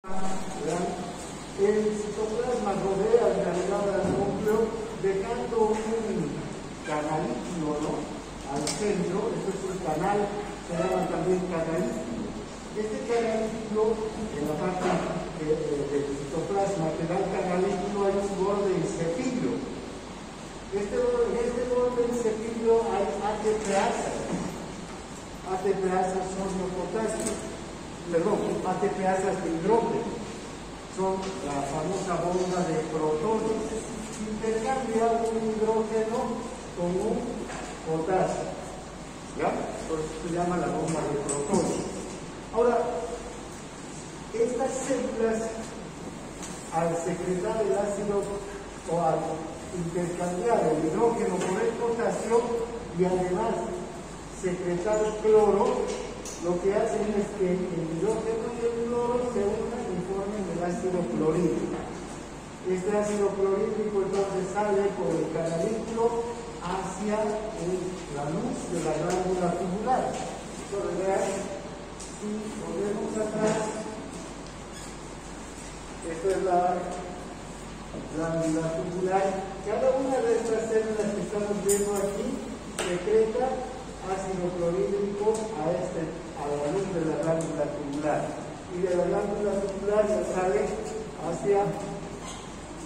¿verdad? El citoplasma rodea en realidad al núcleo, dejando un canalículo, ¿no?, al centro. Este es un canal, se llama también canalículo. Este canalículo, en la parte del citoplasma que da el canalículo, hay un borde en cepillo. En este borde en cepillo hay ATPasas. ATPasas sodio potasio. Perdón, ATPasas de hidrógeno. Son la famosa bomba de protones. Intercambia un hidrógeno con un potasio. ¿Ya? Por eso se llama la bomba de protones. Ahora, estas células, al secretar el ácido o al intercambiar el hidrógeno por el potasio y además secretar cloro, lo que hacen es que el hidrógeno y el cloro se unan y formen el ácido clorhídrico. Este ácido clorhídrico entonces sale por el canalículo hacia la luz de la glándula tubular. Entonces vean, si volvemos atrás, esta es la glándula tubular. Cada una de estas células que estamos viendo aquí secreta ácido clorhídrico a la luz de la glándula tubular, y de la glándula tubular se sale hacia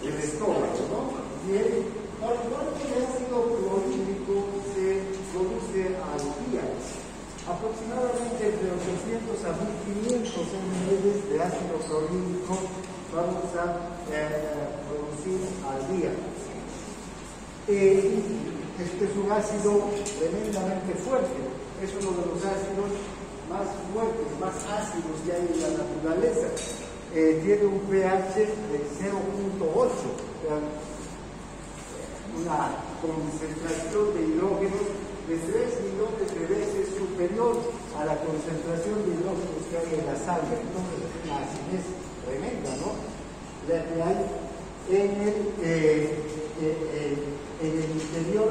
el estómago, ¿no? Bien, ahora, ¿cuánto de ácido clorhídrico se produce al día? Aproximadamente entre 800 a 1500 ml de ácido clorhídrico vamos a producir al día. Este es un ácido tremendamente fuerte, es uno de los ácidos más fuertes, más ácidos que hay en la naturaleza. Tiene un pH de 0.8, una concentración de hidrógeno de 3 millones de veces superior a la concentración de hidrógenos que hay en la sangre. Entonces es una acidez tremenda, ¿no?, la que hay en el interior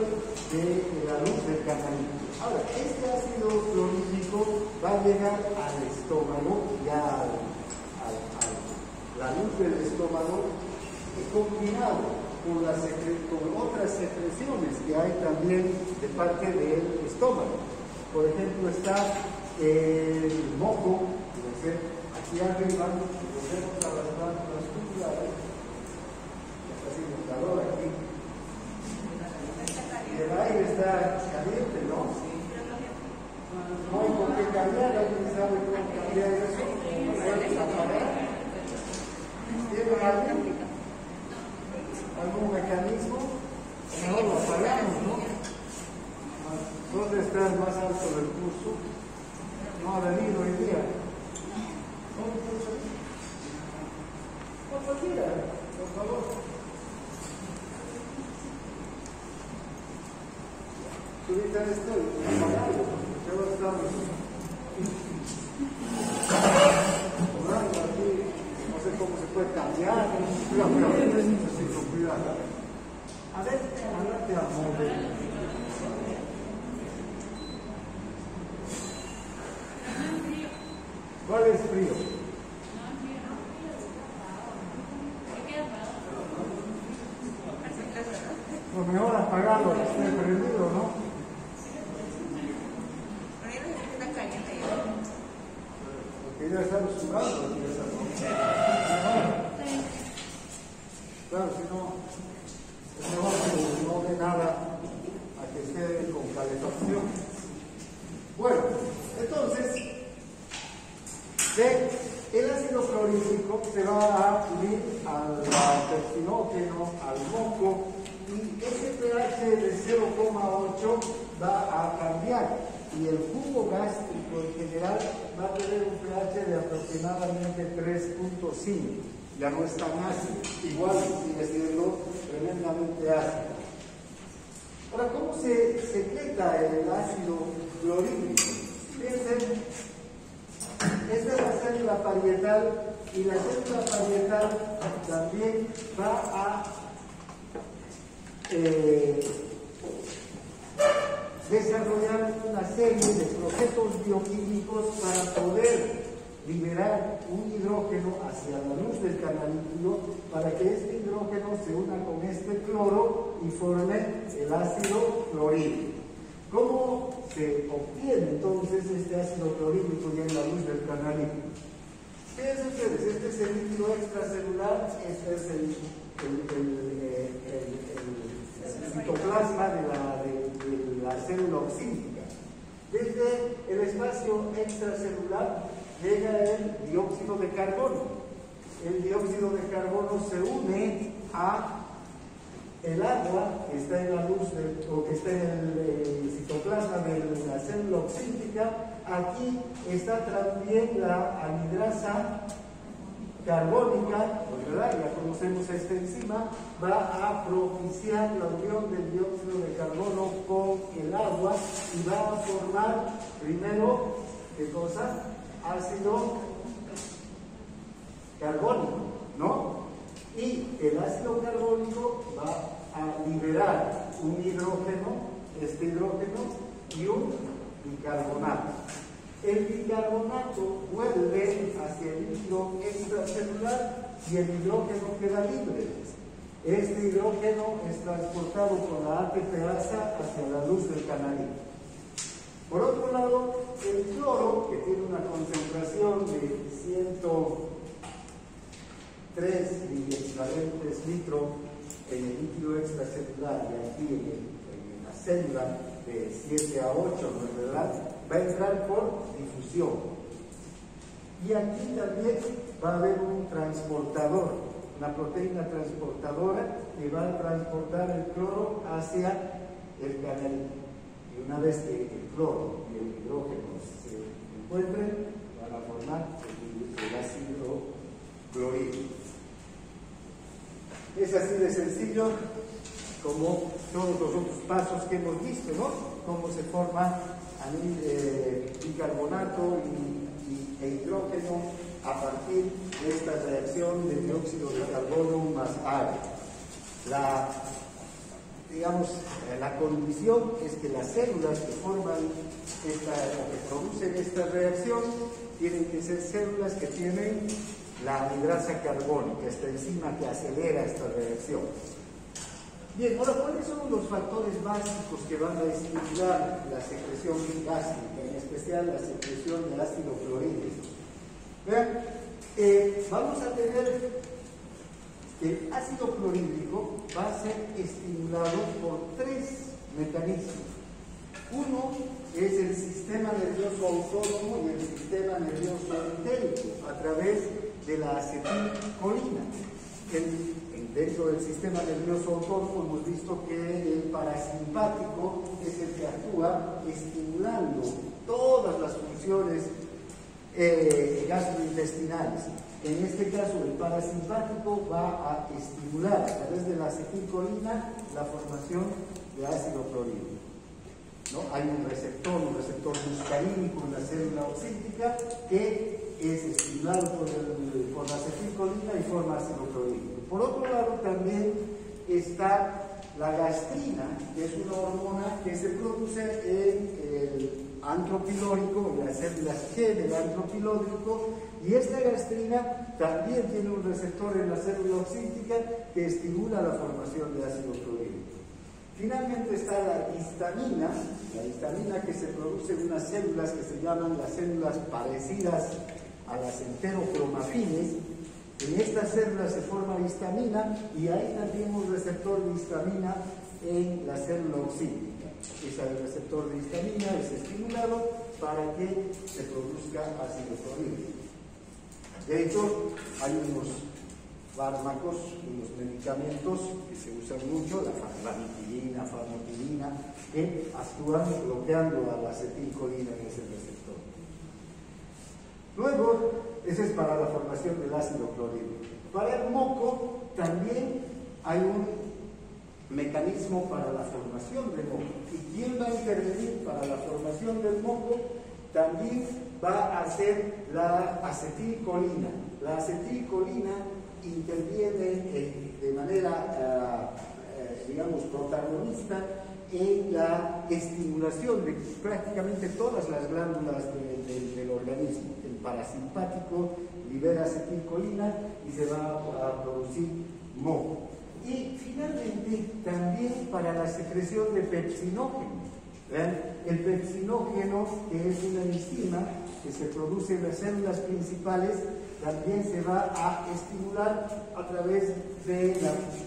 de la luz del canalículo. Ahora, este ácido clorhídrico va a llegar al estómago, ya la luz del estómago, combinado con otras secreciones que hay también de parte del estómago. Por ejemplo, está el moco, aquí arriba, volvemos a las glándulas tubulares, está haciendo calor aquí. Y el aire está caliente, ¿no? No hay por qué cambiar, alguien sabe cómo cambiar eso. ¿Puedes apagar? ¿Tiene algún mecanismo? Mejor lo apagamos, ¿no? ¿Dónde está el más alto del curso? No ha venido hoy día. ¿Dónde está? Por cualquiera, por favor. Ahorita estoy apagado, ya lo estamos cobrando aquí, no sé cómo se puede cambiar, necesito cuidado. A ver, háblate a mover. ¿Cuál es frío? Pues mejor apagarlo, que esté prendido, ¿no? Porque ya estamos jugando aquí esta noche. Claro, si no, es mejor que no dé nada a que esté con calefacción. Bueno, entonces, el ácido clorhídrico se va a unir al pepsinógeno, al moco, y ese pH de 0,8 va a cambiar, y el jugo gástrico en general va a tener un pH de aproximadamente 3.5. Ya no es tan ácido, igual sigue siendo tremendamente ácido. Ahora, ¿cómo se secreta el ácido clorhídrico? Fíjense, esta es la célula parietal, y la célula parietal también va a desarrollar una serie de procesos bioquímicos para poder liberar un hidrógeno hacia la luz del canal líquido para que este hidrógeno se una con este cloro y forme el ácido clorhídrico. ¿Cómo se obtiene entonces este ácido clorhídrico ya en la luz del canal líquido? Fíjense ustedes, este es el líquido extracelular, este es el citoplasma de la célula oxídica. Desde el espacio extracelular llega el dióxido de carbono. El dióxido de carbono se une a el agua que está en la luz o que está en el citoplasma de la célula oxídica. Aquí está también la anhidrasa carbónica, ¿verdad? Ya conocemos esta enzima, va a propiciar la unión del dióxido de carbono con el agua y va a formar primero, ¿qué cosa? Ácido carbónico, ¿no? Y el ácido carbónico va a liberar un hidrógeno, este hidrógeno, y un bicarbonato. El bicarbonato vuelve hacia el líquido extracelular y el hidrógeno queda libre. Este hidrógeno es transportado por la ATPasa hacia la luz del canal líquido. Por otro lado, el cloro, que tiene una concentración de 103 miliequivalentes litro en el líquido extracelular y aquí en la célula de 7 a 8, ¿verdad? Va a entrar por difusión. Y aquí también va a haber un transportador, una proteína transportadora que va a transportar el cloro hacia el canal. Y una vez que el cloro y el hidrógeno se encuentren, van a formar el ácido clorhídrico. Es así de sencillo como todos los otros pasos que hemos visto, ¿no? Cómo se forma bicarbonato e hidrógeno a partir de esta reacción de dióxido de carbono más agua. La condición es que las células que forman que producen esta reacción tienen que ser células que tienen la anhidrasa carbónica, esta enzima que acelera esta reacción. Bien, ahora, ¿cuáles son los factores básicos que van a estimular la secreción gástrica, en especial la secreción de ácido clorhídrico? Vean, vamos a tener que el ácido clorhídrico va a ser estimulado por 3 mecanismos. Uno es el sistema nervioso autónomo y el sistema nervioso entérico a través de la acetilcolina. Dentro del sistema nervioso autónomo hemos visto que el parasimpático es el que actúa estimulando todas las funciones gastrointestinales. En este caso, el parasimpático va a estimular a través de la acetilcolina la formación de ácido clorhídrico, ¿no? Hay un receptor muscarínico en la célula oxídica que es estimulado por la acetilcolina y forma ácido clorhídrico. Por otro lado, también está la gastrina, que es una hormona que se produce en el antro pilórico, en las células G del antro pilórico, y esta gastrina también tiene un receptor en la célula oxídica que estimula la formación de ácido clorhídrico. Finalmente está la histamina que se produce en unas células que se llaman las células parecidas a las enterocromafines. En estas células se forma histamina y ahí también un receptor de histamina en la célula oxídica. El receptor de histamina es estimulado para que se produzca ácido clorhídrico. De hecho, hay unos fármacos, unos medicamentos que se usan mucho, la famotidina, que actúan bloqueando a la acetilcolina en ese receptor. Luego, ese es para la formación del ácido clorhídrico. Para el moco también hay un mecanismo para la formación del moco. ¿Y quién va a intervenir para la formación del moco? También va a ser la acetilcolina. La acetilcolina interviene de manera, protagonista en la estimulación de prácticamente todas las glándulas del organismo. El parasimpático libera acetilcolina y se va a producir moco. Y finalmente también para la secreción de pepsinógeno. ¿Vean? El pepsinógeno, que es una enzima que se produce en las células principales, también se va a estimular a través de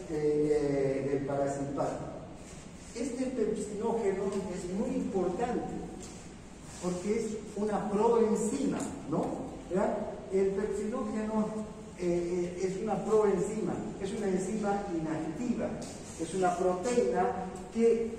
del parasimpático. Este pepsinógeno es muy importante porque es una proenzima, ¿no? ¿Verdad? El pepsinógeno es una proenzima, es una enzima inactiva, es una proteína que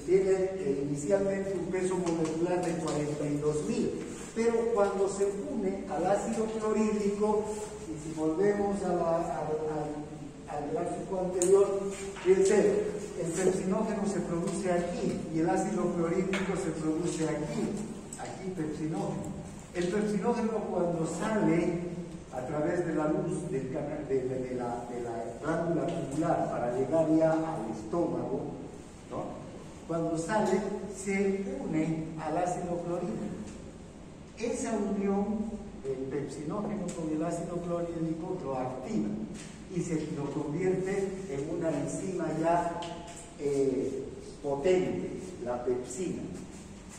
tiene inicialmente un peso molecular de 42.000, pero cuando se une al ácido clorhídrico, y si volvemos al gráfico anterior, fíjense, el pepsinógeno se produce aquí y el ácido clorhídrico se produce aquí pepsinógeno. El pepsinógeno cuando sale a través de la luz del canal de la glándula tubular para llegar ya al estómago, ¿no? Cuando sale se une al ácido clorhídrico. Esa unión del pepsinógeno con el ácido clorhídrico lo activa y se lo convierte en una enzima ya potente, la pepsina.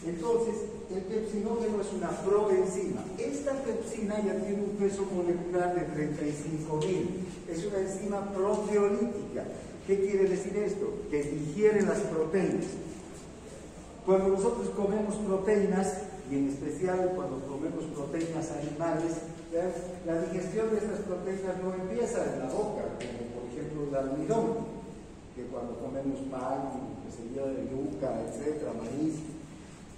Entonces, el pepsinógeno es una proenzima. Esta pepsina ya tiene un peso molecular de 35.000. Es una enzima proteolítica. ¿Qué quiere decir esto? Que digiere las proteínas. Cuando nosotros comemos proteínas, y en especial cuando comemos proteínas animales, la digestión de estas proteínas no empieza en la boca, como por ejemplo el almidón, que cuando comemos pan, que se lleva de yuca, etcétera, maíz,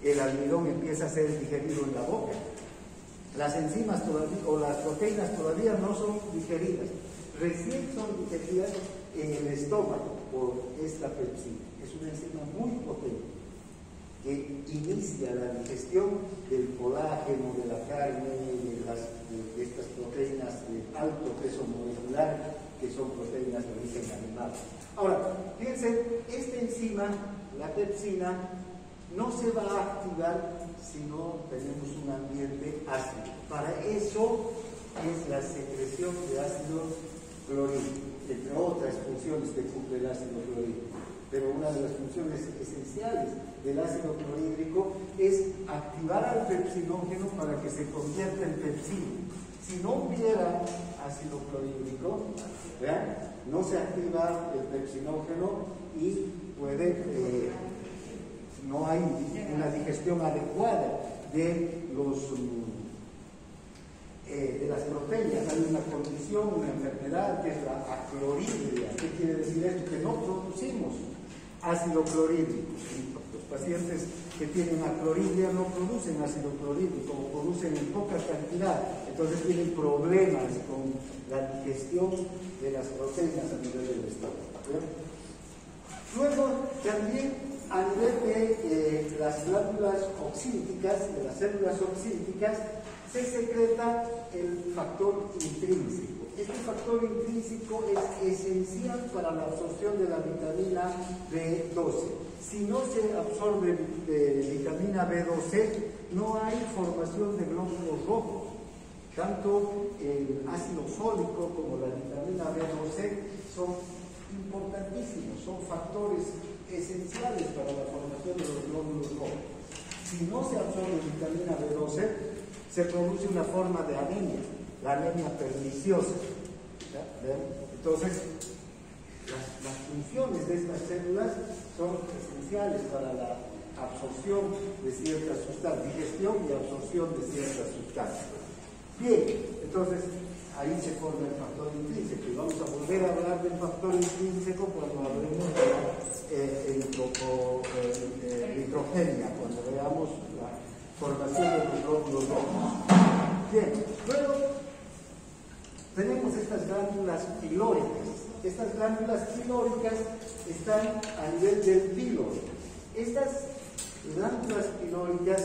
el almidón empieza a ser digerido en la boca. Las enzimas todavía, o las proteínas todavía no son digeridas, recién son digeridas en el estómago por esta pepsina. Es una enzima muy potente que inicia la digestión del colágeno, de la carne, de estas proteínas de alto peso molecular, que son proteínas de origen animal. Ahora, fíjense, esta enzima, la pepsina, no se va a activar si no tenemos un ambiente ácido. Para eso es la secreción de ácido clorhídrico, entre otras funciones que cumple el ácido clorhídrico. Pero una de las funciones esenciales del ácido clorhídrico es activar al pepsinógeno para que se convierta en pepsina. Si no hubiera ácido clorhídrico, ¿vean? No se activa el pepsinógeno y no hay una digestión adecuada de las proteínas. Hay una condición, una enfermedad que es la acloridria. ¿Qué quiere decir esto? Que no producimos ácido clorhídrico. Los pacientes que tienen acloridria no producen ácido clorhídrico, o producen en poca cantidad, entonces tienen problemas con la digestión de las proteínas a nivel del estómago. Luego, también a nivel de las glándulas oxínticas, de las células oxínticas, se secreta el factor intrínseco. Este factor intrínseco es esencial para la absorción de la vitamina B12. Si no se absorbe vitamina B12, no hay formación de glóbulos rojos. Tanto el ácido fólico como la vitamina B12 son importantísimos, son factores esenciales para la formación de los glóbulos rojos. Si no se absorbe vitamina B12, se produce una forma de anemia, la anemia perniciosa. Entonces, las funciones de estas células son esenciales para la absorción de ciertas sustancias, digestión y absorción de ciertas sustancias. Bien, entonces ahí se forma el factor intrínseco y vamos a volver a hablar del factor intrínseco cuando hablemos de nitrogenia, cuando veamos la formación de los glóbulos rojos. Bien, luego tenemos estas glándulas pilóricas. Estas glándulas pilóricas están a nivel del píloro. Estas glándulas pilóricas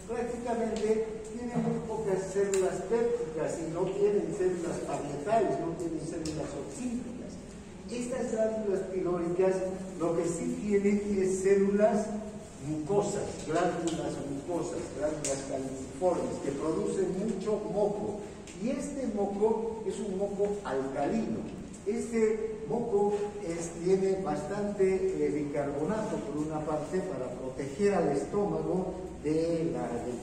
prácticamente tienen muy pocas células pépticas y no tienen células parietales, no tienen células oxínticas. estas glándulas pilóricas lo que sí tienen es células mucosas, glándulas caliciformes, que producen mucho moco. Y este moco es un moco alcalino. Este moco tiene bastante bicarbonato por una parte para proteger al estómago del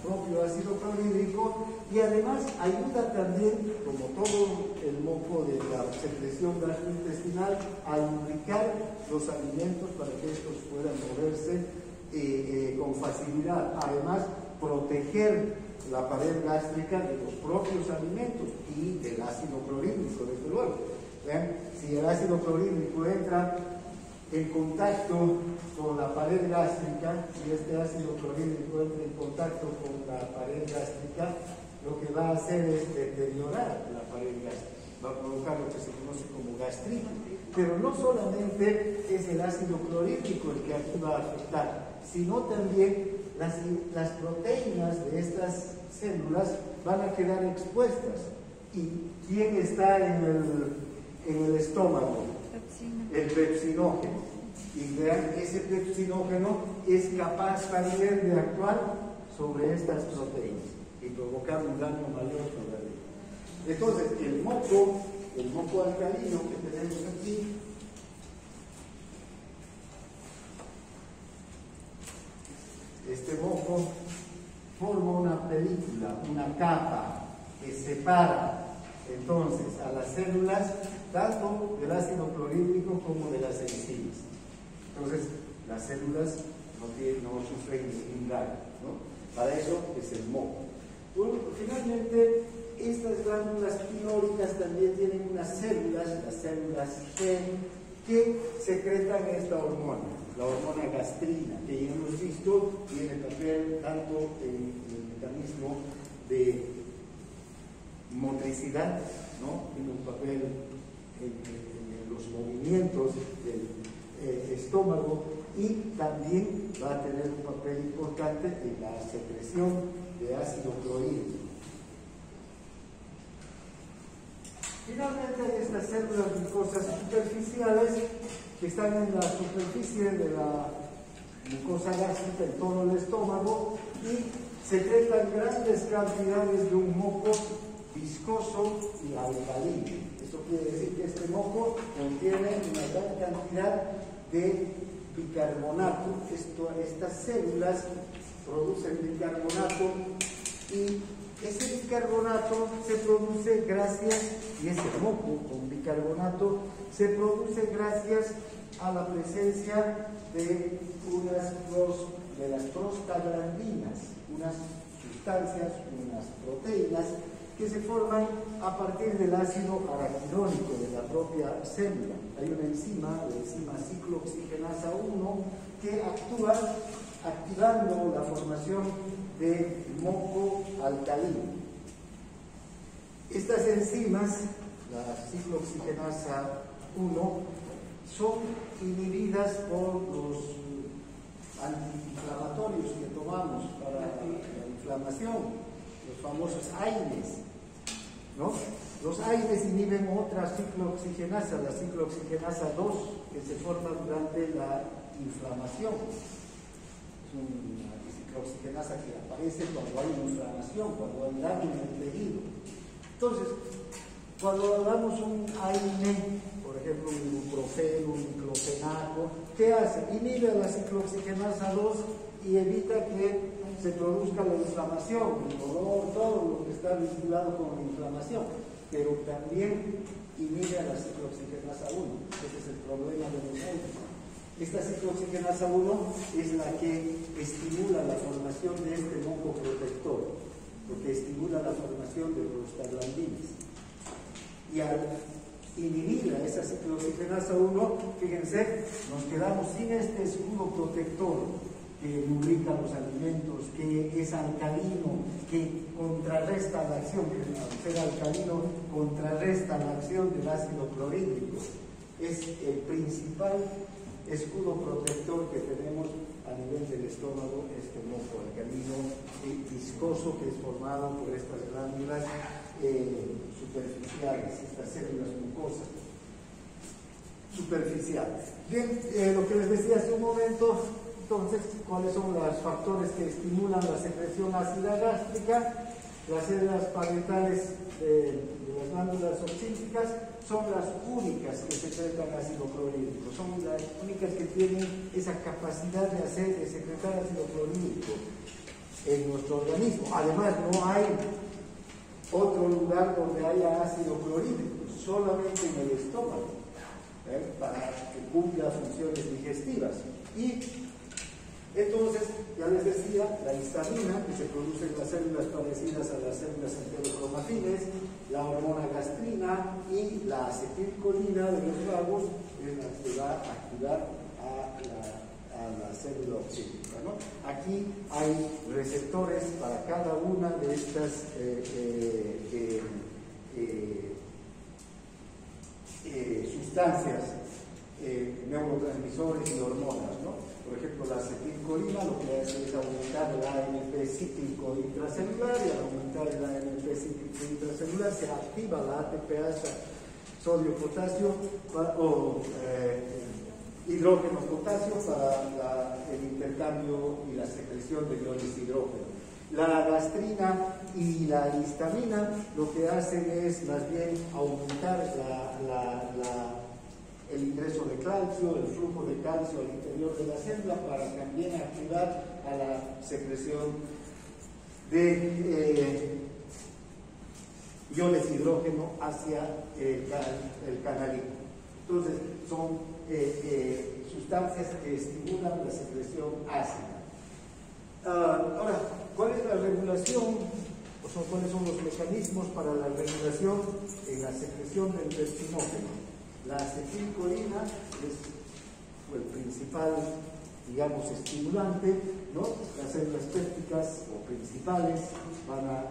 propio ácido clorhídrico, y además ayuda también, como todo el moco de la secreción gastrointestinal, a lubricar los alimentos para que estos puedan moverse con facilidad. Además, proteger la pared gástrica de los propios alimentos y del ácido clorhídrico, desde luego. ¿Ven? Si el ácido clorhídrico entra en contacto con la pared gástrica, si este ácido clorhídrico entra en contacto con la pared gástrica, lo que va a hacer es deteriorar la pared gástrica, va a provocar lo que se conoce como gastritis. Pero no solamente es el ácido clorhídrico el que aquí va a afectar, sino también las proteínas de estas células van a quedar expuestas. ¿Y quién está en el estómago? El pepsinógeno. Y vean, ese pepsinógeno es capaz también de actuar sobre estas proteínas y provocar un daño mayor todavía. Entonces, el moco alcalino que tenemos aquí, este moco forma una película, una capa que separa entonces a las células tanto del ácido clorhídrico como de las enzimas. Entonces, las células no sufren ningún daño, ¿no? Para eso es el moco. Bueno, finalmente, estas glándulas pilóricas también tienen unas células, las células G, que secretan esta hormona, la hormona gastrina, que ya hemos visto tiene papel tanto en el mecanismo de motricidad, ¿no? Tiene un papel en los movimientos del estómago, y también va a tener un papel importante en la secreción de ácido clorhídrico. Finalmente, hay estas células mucosas superficiales que están en la superficie de la mucosa gástrica, en todo el estómago, y secretan grandes cantidades de un moco viscoso y alcalino. Esto quiere decir que este moco contiene una gran cantidad de bicarbonato. Estas células producen bicarbonato, y ese bicarbonato se produce gracias, y ese moco con bicarbonato se produce gracias a la presencia de las prostaglandinas, unas sustancias, unas proteínas que se forman a partir del ácido araquidónico de la propia célula. Hay una enzima, la enzima ciclooxigenasa 1, que actúa activando la formación de moco alcalino. Estas enzimas, la ciclooxigenasa 1, son inhibidas por los antiinflamatorios que tomamos para la inflamación, los famosos AINES, ¿no? Los AINES inhiben otra ciclooxigenasa, la ciclooxigenasa 2, que se forma durante la inflamación. Es una ciclooxigenasa que aparece cuando hay inflamación, cuando hay daño en el tejido. Entonces, cuando damos un AINE, por ejemplo, un ibuprofeno, un diclofenaco, ¿qué hace? Inhibe la ciclooxigenasa 2 y evita que se produzca la inflamación, el dolor, todo lo que está vinculado con la inflamación, pero también inhibe a la ciclooxigenasa 1. Ese es el problema de los AINES. Esta ciclooxigenasa 1 es la que estimula la formación de este moco protector, porque estimula la formación de prostaglandinas. Y al inhibir a esa ciclooxigenasa 1, fíjense, nos quedamos sin este escudo protector que lubrica los alimentos, que es alcalino, que contrarresta la acción, que al ser alcalino contrarresta la acción del ácido clorhídrico. Es el principal escudo protector que tenemos a nivel del estómago, este moco alcalino y viscoso, que es formado por estas glándulas superficiales, estas células mucosas. superficial. Bien, lo que les decía hace un momento, entonces, ¿cuáles son los factores que estimulan la secreción ácida gástrica? Las células parietales de las glándulas oxíticas son las únicas que secretan ácido clorhídrico, son las únicas que tienen esa capacidad de secretar ácido clorhídrico en nuestro organismo. Además, no hay otro lugar donde haya ácido clorhídrico, solamente en el estómago, para que cumpla funciones digestivas. Y entonces, ya les decía, la histamina, que se produce en las células parecidas a las células enterocromafines, la hormona gastrina y la acetilcolina de los vagos es la que va a activar a la célula oxítica, ¿no? Aquí hay receptores para cada una de estas sustancias, neurotransmisores y hormonas, ¿no? Por ejemplo, la acetilcolina lo que hace es aumentar el AMP cíclico intracelular, y al aumentar el AMP cíclico intracelular se activa la ATPasa sodio-potasio o hidrógeno-potasio para el intercambio y la secreción de iones hidrógeno. La gastrina y la histamina lo que hacen es más bien aumentar el ingreso de calcio, el flujo de calcio al interior de la célula para también activar a la secreción de iones hidrógeno hacia el canalito. Entonces, son sustancias que estimulan la secreción ácida. Ahora, ¿cuál es la regulación? ¿Cuáles son los mecanismos para la regulación en la secreción del pepsinógeno? La acetilcolina es el principal, digamos, estimulante, ¿no? Las células pépticas o principales van a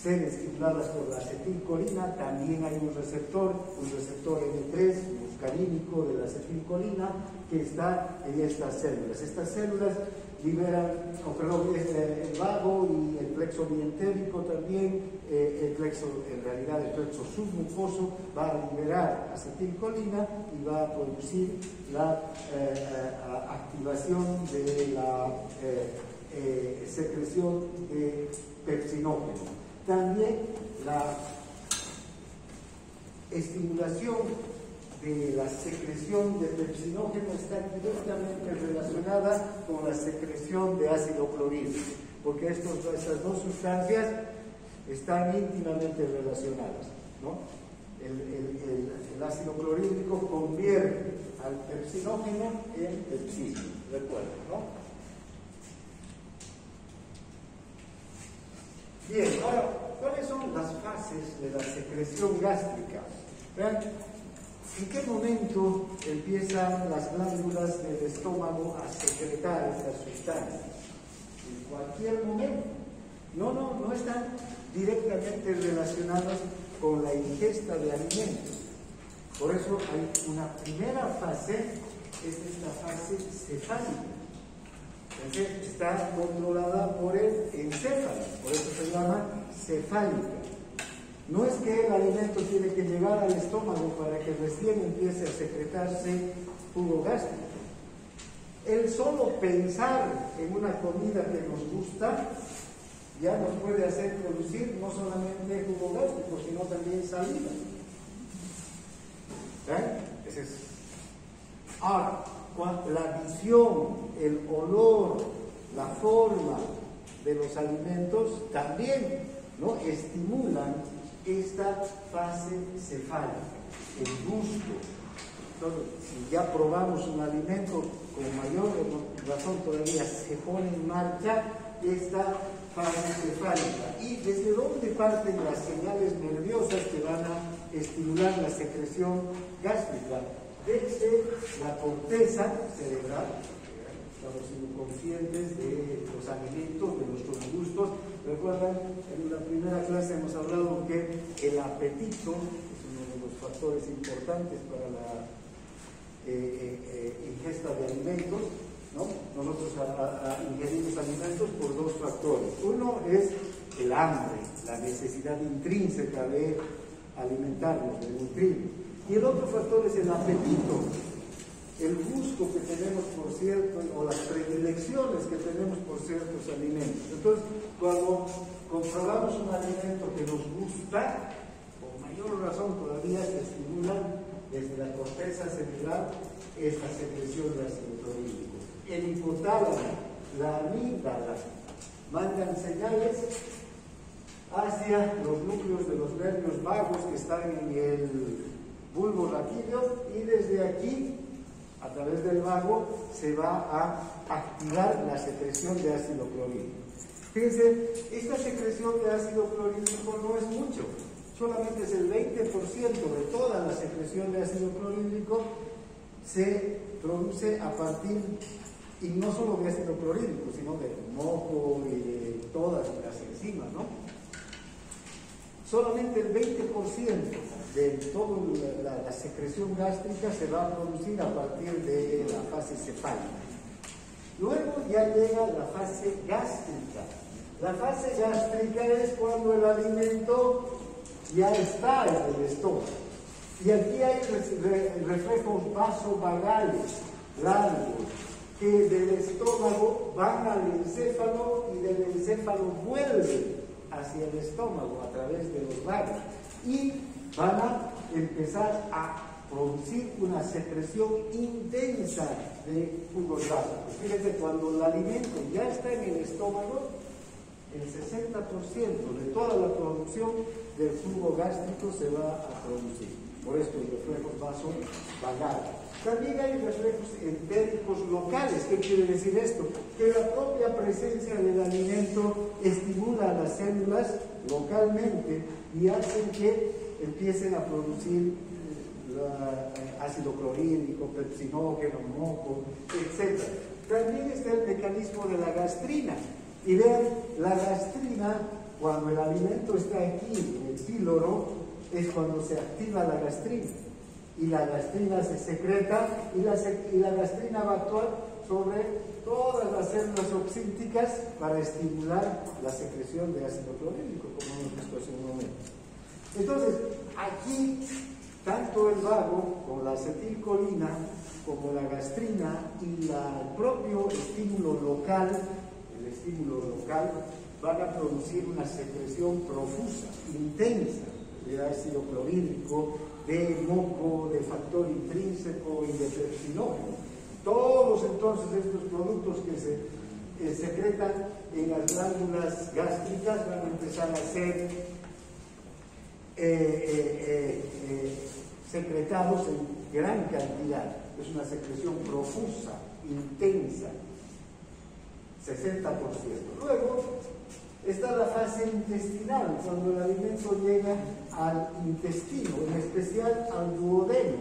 ser estimuladas por la acetilcolina. También hay un receptor M3 muscarínico de la acetilcolina que está en estas células. Estas células liberan, el vago y el plexo mientérico también, en realidad el plexo submucoso va a liberar acetilcolina y va a producir la activación de la secreción de pepsinógeno. También la estimulación de la secreción de pepsinógeno está directamente relacionada con la secreción de ácido clorhídrico, porque estas dos sustancias están íntimamente relacionadas, ¿no? El ácido clorhídrico convierte al pepsinógeno en pepsina, recuerden, ¿no? Bien, ahora, ¿cuáles son las fases de la secreción gástrica? Vean, ¿en qué momento empiezan las glándulas del estómago a secretar estas sustancias? En cualquier momento. No están directamente relacionadas con la ingesta de alimentos. Por eso hay una primera fase, es esta fase cefálica. Entonces, está controlada por el encéfalo, por eso se llama cefálica. No es que el alimento tiene que llegar al estómago para que recién empiece a secretarse jugo gástrico. El solo pensar en una comida que nos gusta ya nos puede hacer producir no solamente jugo gástrico, sino también saliva. Ese es. Ahora, la visión, el olor, la forma de los alimentos también, ¿no?, estimulan esta fase cefálica, el gusto. Entonces, si ya probamos un alimento, con mayor razón todavía se pone en marcha esta fase cefálica. ¿Y desde dónde parten las señales nerviosas que van a estimular la secreción gástrica? Desde la corteza cerebral. Estamos siendo conscientes de los alimentos, de nuestros gustos. Recuerdan, en la primera clase hemos hablado que el apetito es uno de los factores importantes para la ingesta de alimentos, ¿no? Nosotros ingerimos alimentos por dos factores. Uno es el hambre, la necesidad intrínseca de alimentarnos, de nutrirnos. Y el otro factor es el apetito, el gusto que tenemos por cierto, o las predilecciones que tenemos por ciertos alimentos. Entonces, cuando comprobamos un alimento que nos gusta, con mayor razón todavía se estimula desde la corteza cerebral esta secreción de ácido clorhídrico. El hipotálamo, la amígdala, mandan señales hacia los núcleos de los nervios vagos que están en el bulbo raquídeo, y desde aquí, a través del vago, se va a activar la secreción de ácido clorhídrico. Fíjense, esta secreción de ácido clorhídrico no es mucho, solamente es el 20% de toda la secreción de ácido clorhídrico se produce a partir, y no solo de ácido clorhídrico, sino de moco y de todas las enzimas, ¿no? Solamente el 20% de toda la secreción gástrica se va a producir a partir de la fase cefálica. Luego ya llega la fase gástrica. La fase gástrica es cuando el alimento ya está en el estómago. Y aquí hay reflejos vasovagales largos que del estómago van al encéfalo y del encéfalo vuelven hacia el estómago a través de los vagos y van a empezar a producir una secreción intensa de jugos gástricos. Fíjense, cuando el alimento ya está en el estómago, el 60% de toda la producción del jugo gástrico se va a producir. Por esto los reflejos vasovagales. También hay reflejos entéricos locales. ¿Qué quiere decir esto? Que la propia presencia del alimento estimula a las células localmente y hacen que empiecen a producir ácido clorhídrico, pepsinógeno, moco, etc. También está el mecanismo de la gastrina. Y vean, la gastrina, cuando el alimento está aquí, en el píloro, es cuando se activa la gastrina. Y la gastrina se secreta y la gastrina va a actuar sobre todas las células oxínticas para estimular la secreción de ácido clorhídrico, como hemos visto hace un momento. Entonces, aquí, tanto el vago con la acetilcolina como la gastrina y el propio estímulo local, van a producir una secreción profusa, intensa de ácido clorhídrico, de moco, de factor intrínseco y de pepsinógeno. Todos entonces estos productos que se secretan en las glándulas gástricas van a empezar a ser secretados en gran cantidad. Es una secreción profusa, intensa, 60%. Luego está la fase intestinal, cuando el alimento llega al intestino, en especial al duodeno.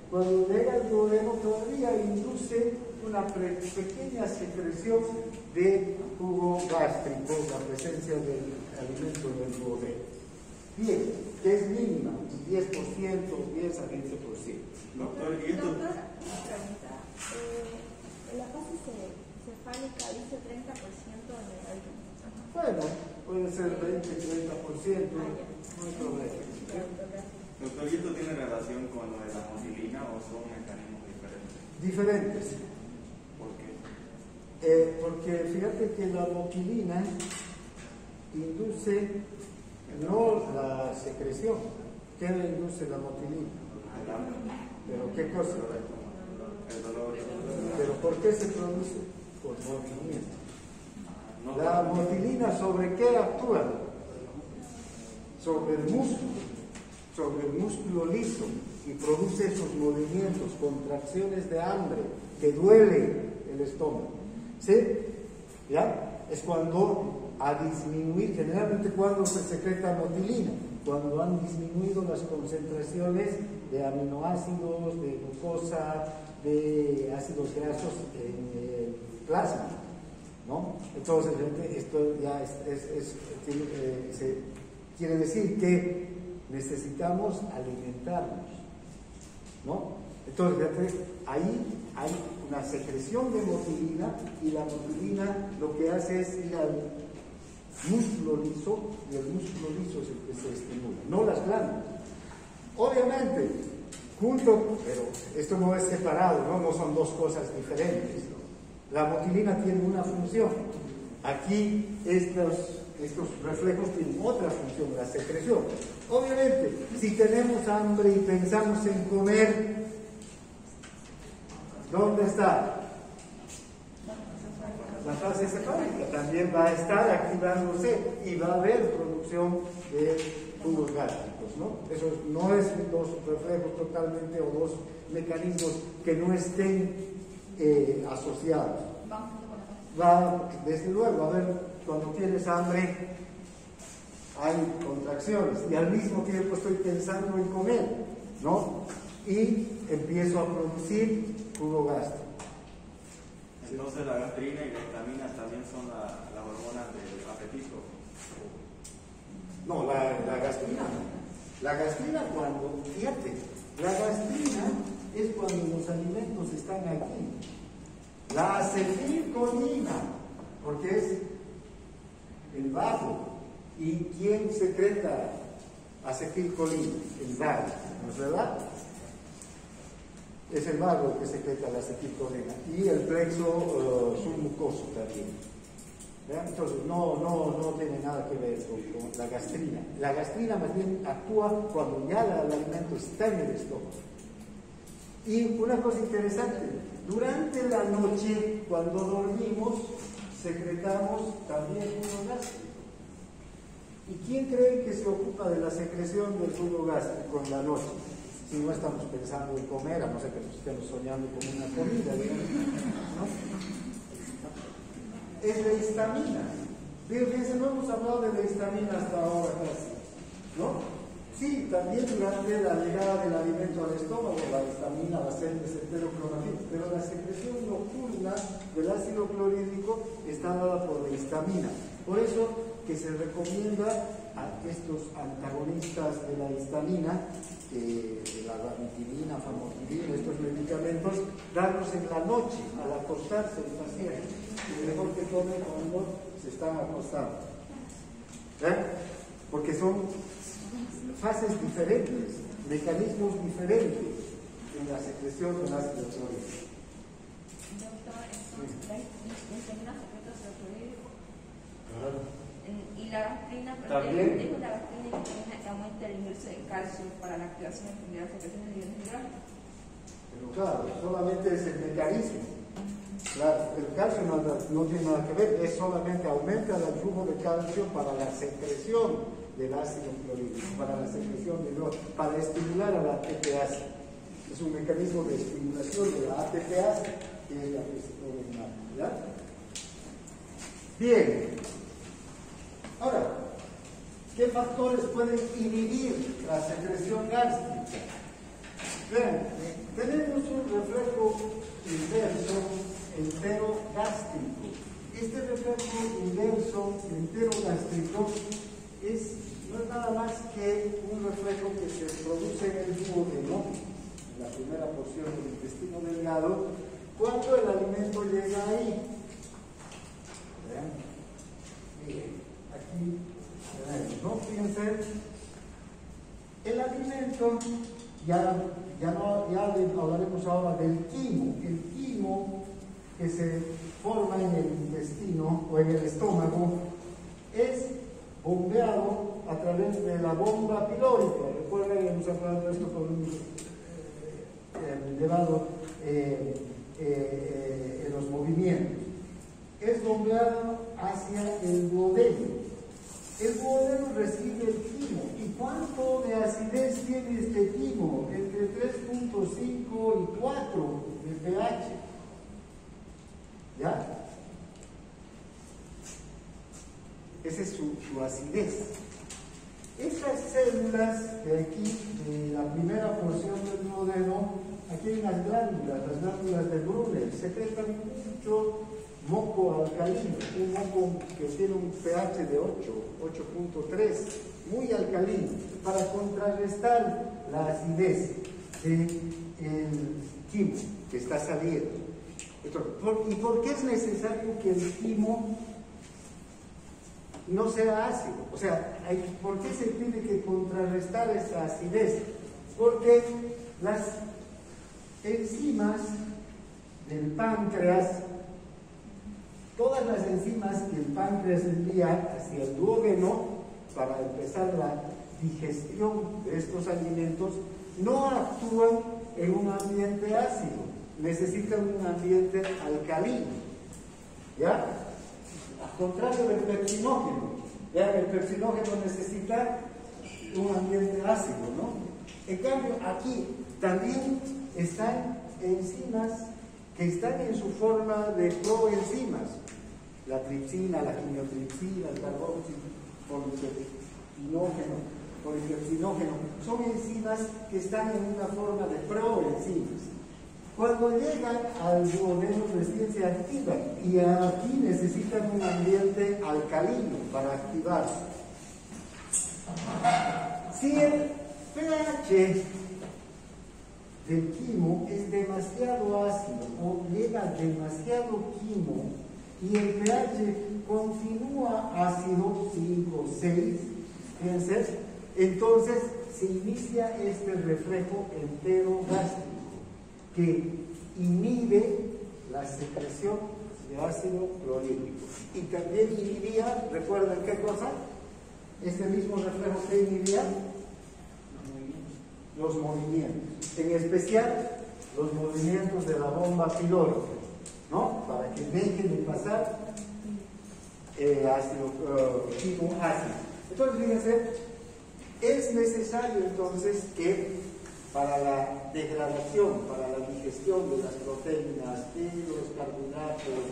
Cuando llega al duodeno todavía induce una pequeña secreción de jugo gástrico, la presencia del alimento en el duodeno. Bien, que es mínima, 10%, 10 a 20%. Doctor, una pregunta. En la fase cefálica dice 30% en el alimento. Bueno, puede ser 20-30%, no hay problema. Doctor, ¿y esto tiene relación con lo de la motilina o son mecanismos diferentes? Diferentes. ¿Por qué? Porque fíjate que la motilina induce no la secreción. ¿Qué induce la motilina? ¿Pero qué cosa? El dolor. ¿Pero por qué se produce? Por movimiento. La motilina, ¿sobre qué actúa? Sobre el músculo liso, y produce esos movimientos, contracciones de hambre, que duele el estómago. ¿Sí? ¿Ya? Es cuando ha disminuido, generalmente cuando se secreta motilina, cuando han disminuido las concentraciones de aminoácidos, de glucosa, de ácidos grasos en el plasma, ¿no? Entonces, esto ya quiere decir que necesitamos alimentarnos, ¿no? Entonces, ahí hay una secreción de motilina, y la motilina lo que hace es ir al músculo liso, y el músculo liso es el que se estimula, no las glándulas. Obviamente, junto, pero esto no es separado, no son dos cosas diferentes. La motilina tiene una función. Aquí estos reflejos tienen otra función, la secreción. Obviamente, si tenemos hambre y pensamos en comer, ¿dónde está? La fase cefálica también va a estar activándose y va a haber producción de jugos gástricos, ¿no? Eso no es dos reflejos totalmente o dos mecanismos que no estén asociados. Va, desde luego, a ver, cuando tienes hambre hay contracciones y al mismo tiempo estoy pensando en comer, ¿no? Y empiezo a producir jugo gástrico. Entonces la gastrina y la histamina también son las hormonas del apetito. No, la gastrina. La gastrina cuando, fíjate, la gastrina es cuando los alimentos están aquí. La acetilcolina, porque es el vago. ¿Y quién secreta acetilcolina? El vago, ¿no es verdad? Es el vago el que secreta la acetilcolina y el plexo submucoso también. ¿Vean? Entonces no tiene nada que ver con la gastrina. La gastrina más bien actúa cuando ya el alimento está en el estómago. Y una cosa interesante, durante la noche cuando dormimos secretamos también jugo gástrico. ¿Y quién cree que se ocupa de la secreción del jugo gástrico en la noche? Si no estamos pensando en comer, a no ser que nos estemos soñando con una comida, ¿no? Es la histamina. Fíjense, no hemos hablado de la histamina hasta ahora casi, ¿no? Sí, también durante la llegada del alimento al estómago, la histamina va a ser enteroclorofila, pero la secreción nocturna del ácido clorhídrico está dada por la histamina. Por eso que se recomienda a estos antagonistas de la histamina, la ranitidina, famotidina, estos medicamentos, darlos en la noche, al acostarse el paciente. Y mejor que tomen cuando se están acostando. Porque son fases diferentes, mecanismos diferentes en la secreción del ácido clorhídrico. Doctor, entonces, ¿la histamina secreta ácido clorhídrico? Y la gastrina, pero ¿también? tengo la gastrina que aumenta el ingreso de calcio para la activación de la secreción de iones hidráulicos. Pero claro, solamente es el mecanismo. Claro, el calcio no tiene nada que ver, es solamente aumenta el flujo de calcio para la secreción del ácido clorhídrico, para la secreción de para estimular a la ATPase. Es un mecanismo de estimulación de la ATPase, que es la que se original, ¿ya? Bien. Ahora, ¿qué factores pueden inhibir la secreción gástrica? Vean, tenemos un reflejo inverso enterogástrico. Este reflejo inverso enterogástrico no es nada más que un reflejo que se produce en el duodeno, en la primera porción del intestino delgado, cuando el alimento llega ahí. Vean, aquí tenemos, ¿no? Fíjense, el alimento, ya hablaremos ahora del quimo. El quimo que se forma en el intestino o en el estómago es bombeado a través de la bomba pilórica. Recuerden, hemos hablado de esto con un elevado en los movimientos. Es bombeado hacia el duodeno. El duodeno recibe el quimo. ¿Y cuánto de acidez tiene este quimo? Entre 3.5 y 4 de pH. ¿Ya? Esa es su acidez. Estas células de aquí, de la primera porción del duodeno, aquí hay unas glándulas, las glándulas de Brunner, secretan mucho moco alcalino, un moco que tiene un pH de 8.3, muy alcalino, para contrarrestar la acidez del quimo que está saliendo. ¿Y por qué es necesario que el quimo no sea ácido? O sea, ¿por qué se tiene que contrarrestar esa acidez? porque las enzimas del páncreas, todas las enzimas que el páncreas envía hacia el duodeno para empezar la digestión de estos alimentos, no actúan en un ambiente ácido, necesitan un ambiente alcalino, ¿ya? Al contrario del pepsinógeno, ¿ya? El pepsinógeno necesita un ambiente ácido, ¿no? En cambio, aquí también están enzimas que están en su forma de proenzimas, la tripsina, la quimiotripsina, el polipepsinógeno, son enzimas que están en una forma de proenzimas. Cuando llegan al duodeno recién se activan y aquí necesitan un ambiente alcalino para activarse. Si el pH del quimo es demasiado ácido o llega demasiado quimo y el pH continúa ácido 5, 6, fíjense, entonces se inicia este reflejo enterogástrico que inhibe la secreción de ácido clorhídrico y también inhibía, ¿recuerdan qué cosa? Este mismo reflejo que inhibía los movimientos, en especial los movimientos de la bomba pilórica, ¿no? Para que dejen de pasar quimo ácido. Entonces, fíjense, es necesario entonces que para la degradación, para la digestión de las proteínas, de los carbohidratos,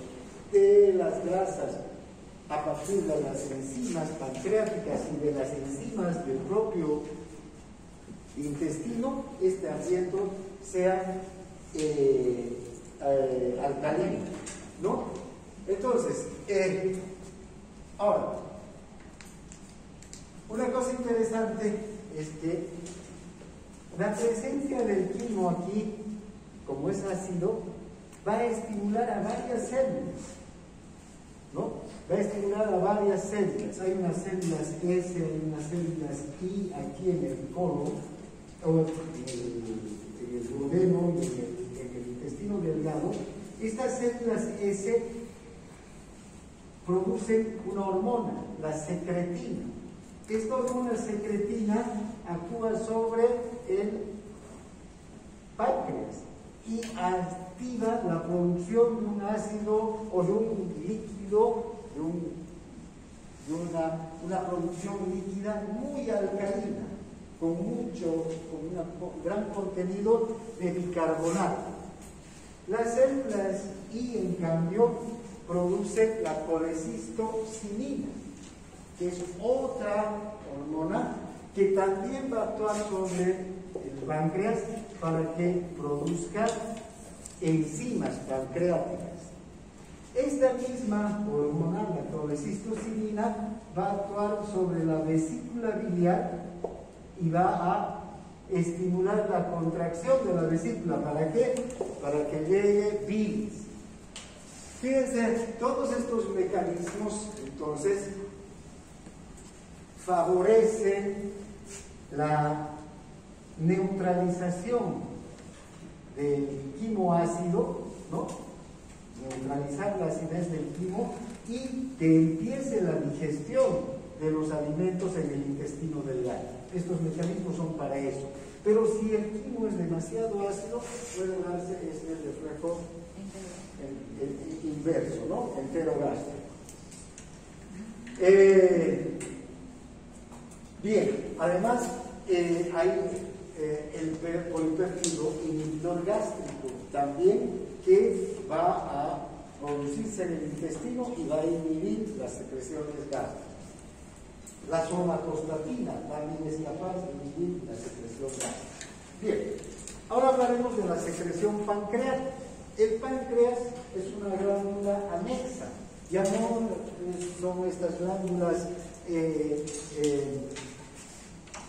de las grasas, a partir de las enzimas pancreáticas y de las enzimas del propio intestino, este ambiente sea alcalino, ¿no? Entonces, ahora, una cosa interesante es que la presencia del quimo aquí, como es ácido, va a estimular a varias células, ¿no? Va a estimular a varias células. Hay unas células S, hay unas células I aquí en el colon, o en el duodeno y en el intestino delgado. Estas células S producen una hormona, la secretina. Esta hormona secretina actúa sobre el páncreas y activa la producción de un ácido o de un líquido, de una producción líquida muy alcalina, con un gran contenido de bicarbonato. Las células I, en cambio, producen la colecistocinina, que es otra hormona que también va a actuar sobre el páncreas para que produzca enzimas pancreáticas. Esta misma hormona, la colecistocinina, va a actuar sobre la vesícula biliar y va a estimular la contracción de la vesícula. ¿Para qué? Para que llegue bilis. Fíjense, todos estos mecanismos, entonces, favorecen la neutralización del quimo ácido, ¿no? Neutralizar la acidez del quimo y que empiece la digestión de los alimentos en el intestino delgado. Estos mecanismos son para eso. Pero si el quimo es demasiado ácido, puede darse este reflejo inverso, ¿no? Enterogástrico. Bien, además hay el polipéptido inhibidor gástrico también, que va a producirse en el intestino y va a inhibir las secreciones gástricas. La somatostatina también es capaz de inhibir la secreción gástrica. Bien, ahora hablaremos de la secreción pancreática. El páncreas es una glándula anexa, ya no son estas glándulas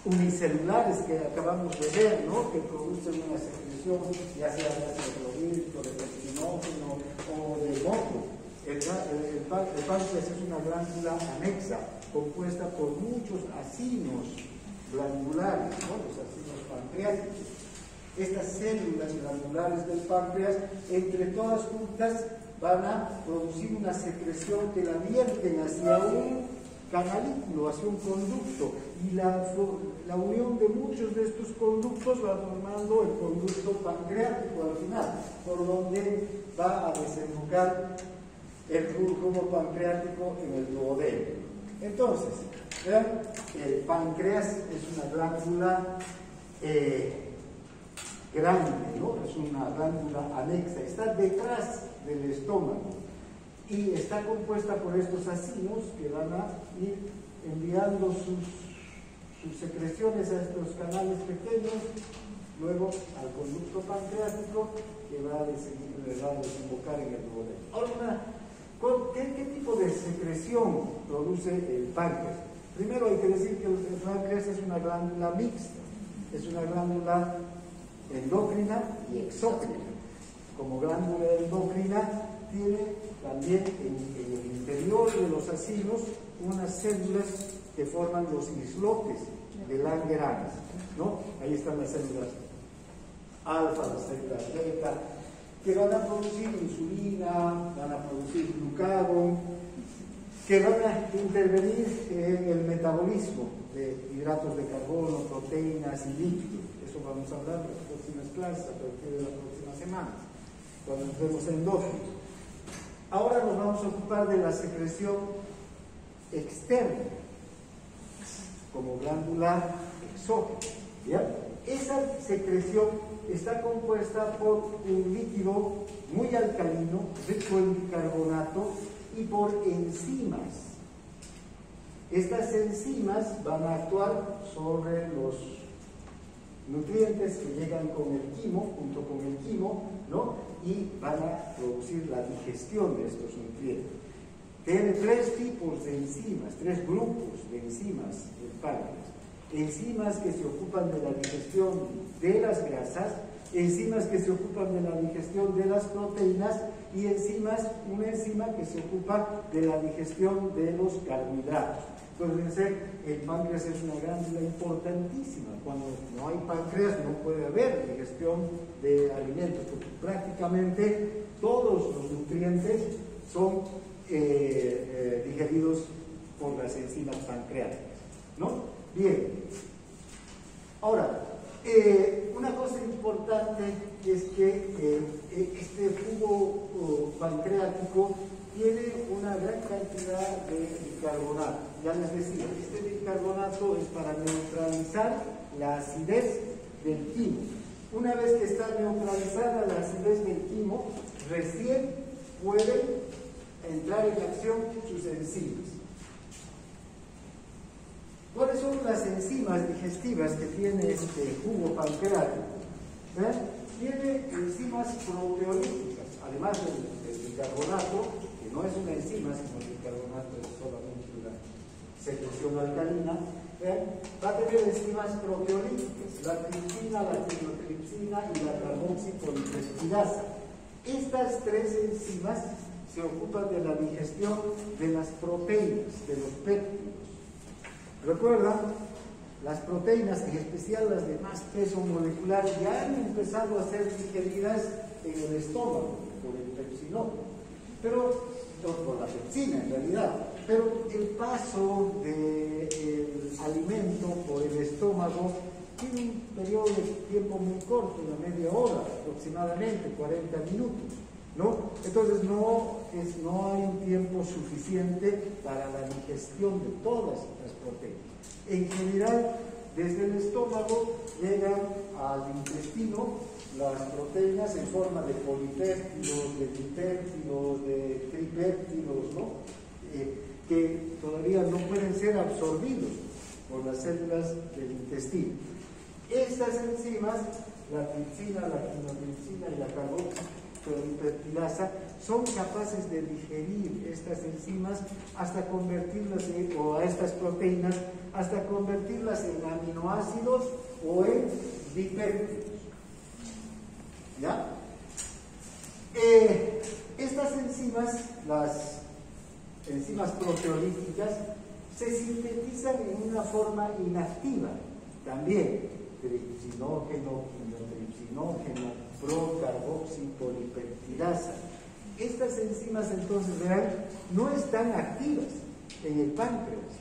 unicelulares que acabamos de ver, ¿no? Que producen una secreción, ya sea de ácido clorhídrico, de pepsinógeno o de moco. El páncreas es una glándula anexa, compuesta por muchos acinos glandulares, ¿no? Los acinos pancreáticos. Estas células glandulares del páncreas, entre todas juntas, van a producir una secreción que la vierten hacia un canalículo, hacia un conducto, y la unión de muchos de estos conductos va formando el conducto pancreático al final, por donde va a desembocar el jugo pancreático en el duodeno. Entonces, vean, el páncreas es una glándula grande, ¿no? Es una glándula anexa, está detrás del estómago y está compuesta por estos acinos que van a ir enviando sus secreciones a estos canales pequeños, luego al conducto pancreático que va a desembocar en el duodeno. Ahora, ¿qué tipo de secreción produce el páncreas? Primero hay que decir que el páncreas es una glándula mixta, es una glándula endócrina y exócrina. Como glándula endocrina tiene también en el interior de los acinos unas células que forman los islotes de Langerhans, ¿no? Ahí están las células alfa, las células beta, que van a producir insulina, van a producir glucagón, que van a intervenir en el metabolismo de hidratos de carbono, proteínas y líquidos. Eso vamos a hablar en las próximas clases, a partir de la próxima semana, cuando nos vemos endógenos. Ahora nos vamos a ocupar de la secreción externa, como glándula exógena. ¿Ya? Esa secreción está compuesta por un líquido muy alcalino, rico en bicarbonato, y por enzimas. Estas enzimas van a actuar sobre los nutrientes que llegan con el quimo, junto con el quimo, ¿no? Y van a producir la digestión de estos nutrientes. Tiene tres tipos de enzimas, tres grupos de enzimas del páncreas. Enzimas que se ocupan de la digestión de las grasas, enzimas que se ocupan de la digestión de las proteínas y una enzima que se ocupa de la digestión de los carbohidratos. Entonces, el páncreas es una glándula importantísima. Cuando no hay páncreas no puede haber digestión de alimentos, porque prácticamente todos los nutrientes son digeridos por las enzimas pancreáticas, ¿no? Bien. Ahora, una cosa importante es que este jugo pancreático tiene una gran cantidad de bicarbonato. Ya les decía, este bicarbonato es para neutralizar la acidez del quimo. Una vez que está neutralizada la acidez del quimo, recién pueden entrar en acción sus enzimas. ¿Cuáles son las enzimas digestivas que tiene este jugo pancreático? Tiene enzimas proteolíticas, además del bicarbonato, que no es una enzima, sino el bicarbonato es solamente una secreción alcalina. Va a tener enzimas proteolíticas, la tripsina, la quinotripsina y la carboxipolipeptidasa. Estas tres enzimas se ocupan de la digestión de las proteínas, de los péptidos. Recuerdan, las proteínas, en especial las de más peso molecular, ya han empezado a ser digeridas en el estómago por el pepsinol, pero por la pepsina en realidad. Pero el paso del alimento por el estómago tiene un periodo de tiempo muy corto, una media hora aproximadamente, 40 minutos, ¿no? Entonces no hay un tiempo suficiente para la digestión de todas las proteínas. En general, desde el estómago llegan al intestino las proteínas en forma de polipéptidos, de dipéptidos, de tripéptidos, ¿no? Que todavía no pueden ser absorbidos por las células del intestino. Estas enzimas, la tripsina, la quinotripsina y la carboxipolipeptidasa, son capaces de digerir estas enzimas hasta convertirlas o a estas proteínas, hasta convertirlas en aminoácidos o en dipéptidos. ¿Ya? Estas enzimas, las enzimas proteolíticas, se sintetizan en una forma inactiva, también tripsinógeno, quimiotripsinógeno, procarboxipolipeptidasa. Estas enzimas, entonces, vean, no están activas en el páncreas,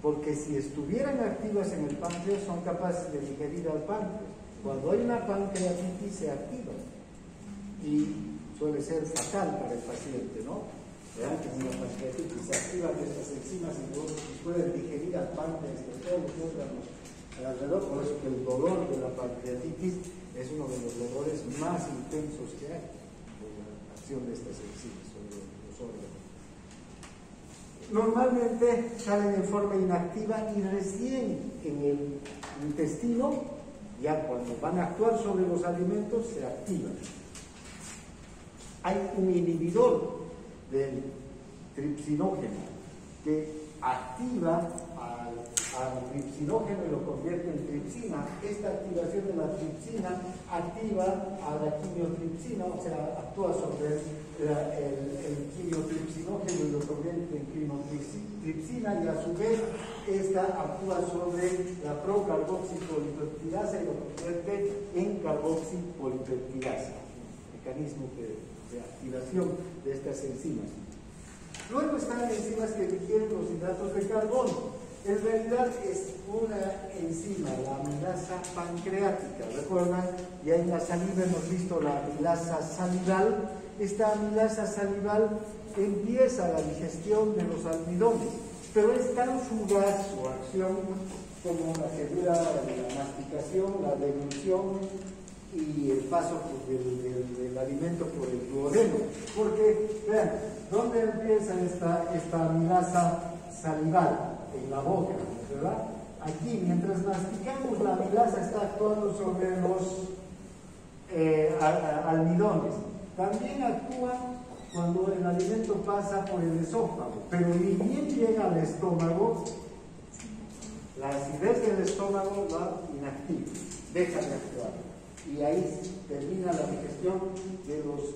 porque si estuvieran activas en el páncreas son capaces de digerir al páncreas. Cuando hay una pancreatitis se activa y suele ser fatal para el paciente, ¿no? Vean que en una pancreatitis se activan estas enzimas y pueden digerir al páncreas de todos los órganos alrededor. Por eso que el dolor de la pancreatitis es uno de los dolores más intensos que hay por la acción de estas enzimas sobre los órganos. Normalmente salen en forma inactiva y recién en el intestino, ya cuando van a actuar sobre los alimentos, se activan. Hay un inhibidor del tripsinógeno que activa al tripsinógeno y lo convierte en tripsina. Esta activación de la tripsina activa a la quimiotripsina, o sea, actúa sobre el quimiotripsinógeno y lo convierte en quimiotripsina, y a su vez esta actúa sobre la procarboxipolipeptidasa y lo convierte en carboxipolipeptidasa, mecanismo de activación de estas enzimas. Luego están enzimas que digieren los hidratos de carbono. En realidad es una enzima, la amilasa pancreática. ¿Recuerdan? Ya en la saliva hemos visto la amilasa salival. Esta amilasa salival empieza la digestión de los almidones, pero es tan fugaz su acción como la que dura la masticación, la deglución y el paso del alimento por el duodeno. Porque, vean, ¿dónde empieza esta amilasa salival? En la boca, ¿verdad? Aquí, mientras masticamos, la amilasa está actuando sobre los almidones. También actúa cuando el alimento pasa por el esófago, pero ni bien llega al estómago, la acidez del estómago va inactiva, deja de actuar. Y ahí termina la digestión de los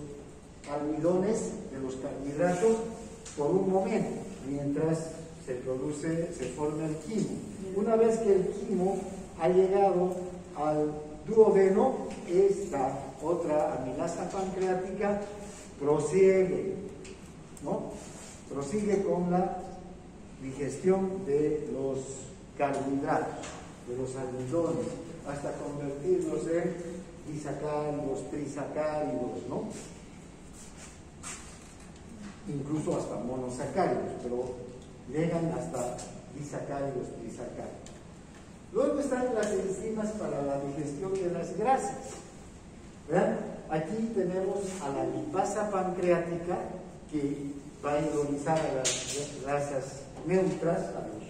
almidones, de los carbohidratos, por un momento, mientras se forma el quimo. Una vez que el quimo ha llegado al duodeno, esta otra amilasa pancreática prosigue, ¿no? Prosigue con la digestión de los carbohidratos, de los almidones, hasta convertirlos en disacáridos, trisacáridos, ¿no? Incluso hasta monosacáridos, pero llegan hasta disacáridos, trisacáridos. Luego están las enzimas para la digestión de las grasas. ¿Vean? Aquí tenemos a la lipasa pancreática, que va a hidrolizar a las grasas neutras, a los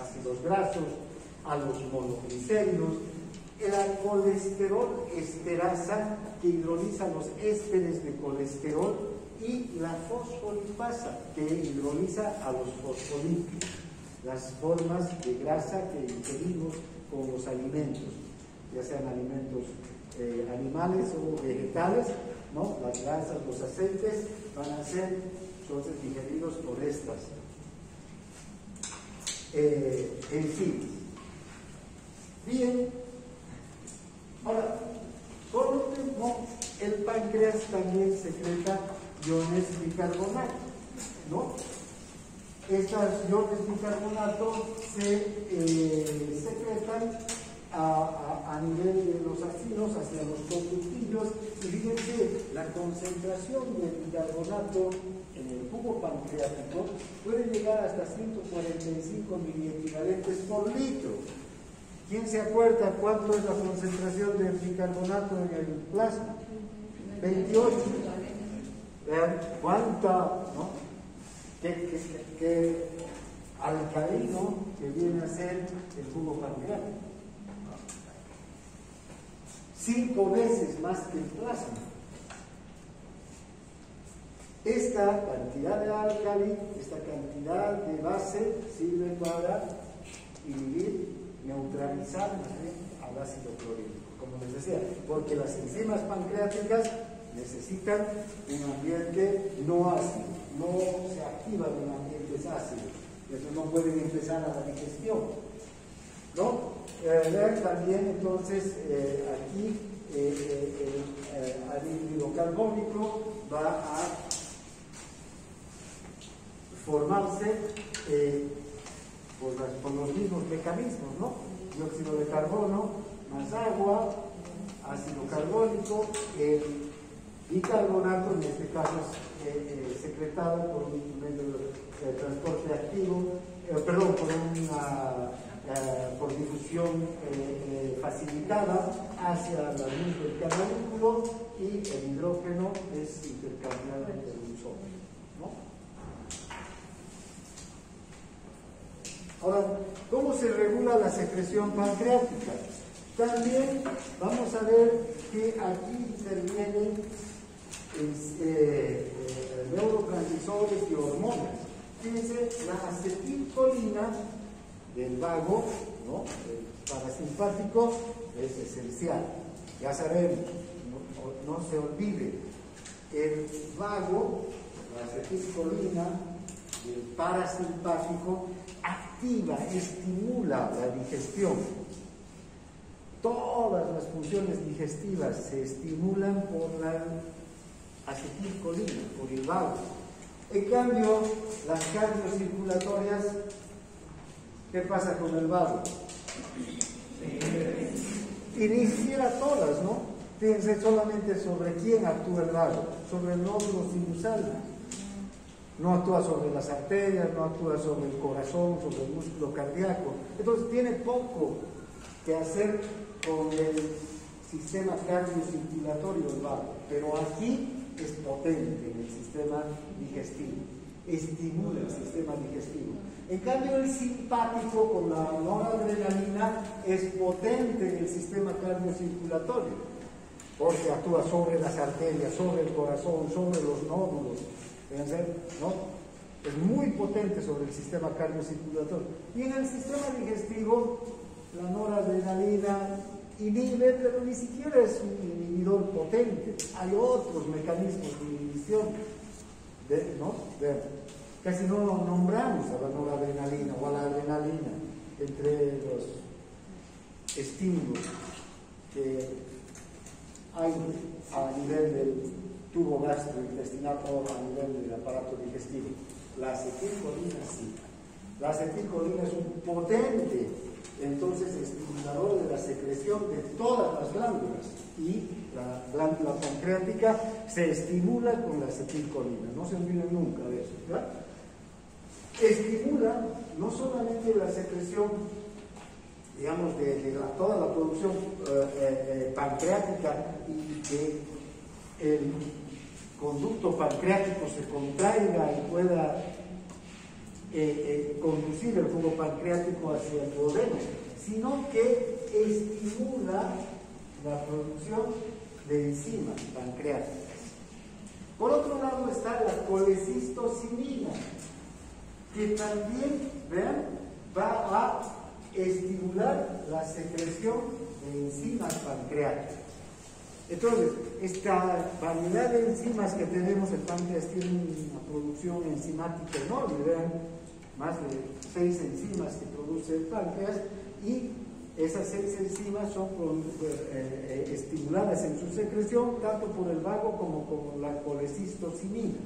ácidos grasos, a los monoglicéridos. El colesterol esterasa, que hidroliza los ésteres de colesterol, y la fosfolipasa, que hidroliza a los fosfolípidos, las formas de grasa que ingerimos con los alimentos, ya sean alimentos animales o vegetales, ¿no? Las grasas, los aceites van a ser entonces digeridos por estas enzimas. Bien, ahora, por último, el páncreas también secreta iones bicarbonato, ¿no? Estas iones bicarbonato se secretan a nivel de los acinos hacia los conductillos, y fíjense, la concentración de bicarbonato en el jugo pancreático puede llegar hasta 145 miliequivalentes por litro. ¿Quién se acuerda cuánto es la concentración de bicarbonato en el plasma? 28. Vean cuánta, ¿no? Qué alcalino que viene a ser el jugo pancreático. 5 veces más que el plasma. Esta cantidad de álcali, esta cantidad de base sirve para inhibir, neutralizar al ácido clorhídrico, como les decía, porque las enzimas pancreáticas necesitan un ambiente no ácido, no se activan en ambientes ácidos, eso no pueden empezar a la digestión. ¿no? Vean también entonces aquí el anhídrido carbónico va a formarse por los mismos mecanismos, ¿no? Dióxido de carbono más agua, ácido carbónico, el bicarbonato, en este caso es secretado por un medio de transporte activo, por difusión facilitada hacia la luz del cavernículo, y el hidrógeno es intercambiado entre un solo, ¿no? Ahora, ¿cómo se regula la secreción pancreática? También vamos a ver que aquí intervienen neurotransmisores y hormonas. Fíjense, la acetilcolina del vago, ¿no? El parasimpático, es esencial. Ya sabemos, no se olvide, el vago, la acetilcolina del parasimpático, activa, estimula la digestión. Todas las funciones digestivas se estimulan por la acetilcolina, por el vago. En cambio, las cardiocirculatorias, ¿qué pasa con el vago? Y ni siquiera todas, ¿no? Fíjense solamente sobre quién actúa el vago, sobre el nódulo sinusal. No actúa sobre las arterias, no actúa sobre el corazón, sobre el músculo cardíaco. Entonces tiene poco que hacer con el sistema cardiocirculatorio del vago, pero aquí es potente en el sistema digestivo, estimula el sistema digestivo. En cambio, el simpático con la noradrenalina es potente en el sistema cardiocirculatorio, porque actúa sobre las arterias, sobre el corazón, sobre los nódulos, ¿no? Es muy potente sobre el sistema cardiocirculatorio. Y en el sistema digestivo, la noradrenalina inhibe, pero ni siquiera es un inhibidor potente. Hay otros mecanismos de inhibición, ¿no? Casi no nombramos a la noradrenalina o a la adrenalina entre los estímulos que hay a nivel del tubo gastrointestinal o a nivel del aparato digestivo. La acetilcolina sí. La acetilcolina es un potente, entonces, estimulador de la secreción de todas las glándulas, y la glándula pancreática se estimula con la acetilcolina. No se olviden nunca de eso, ¿verdad? Estimula no solamente la secreción, digamos, de toda la producción pancreática, y que el conducto pancreático se contraiga y pueda conducir el jugo pancreático hacia el duodeno, sino que estimula la producción de enzimas pancreáticas. Por otro lado está la colecistocinina, que también, vean, va a estimular la secreción de enzimas pancreáticas. Entonces, esta variedad de enzimas que tenemos, el páncreas tiene una producción enzimática enorme, vean, más de 6 enzimas que produce el páncreas, y esas 6 enzimas son estimuladas en su secreción tanto por el vago como por la colecistocinina.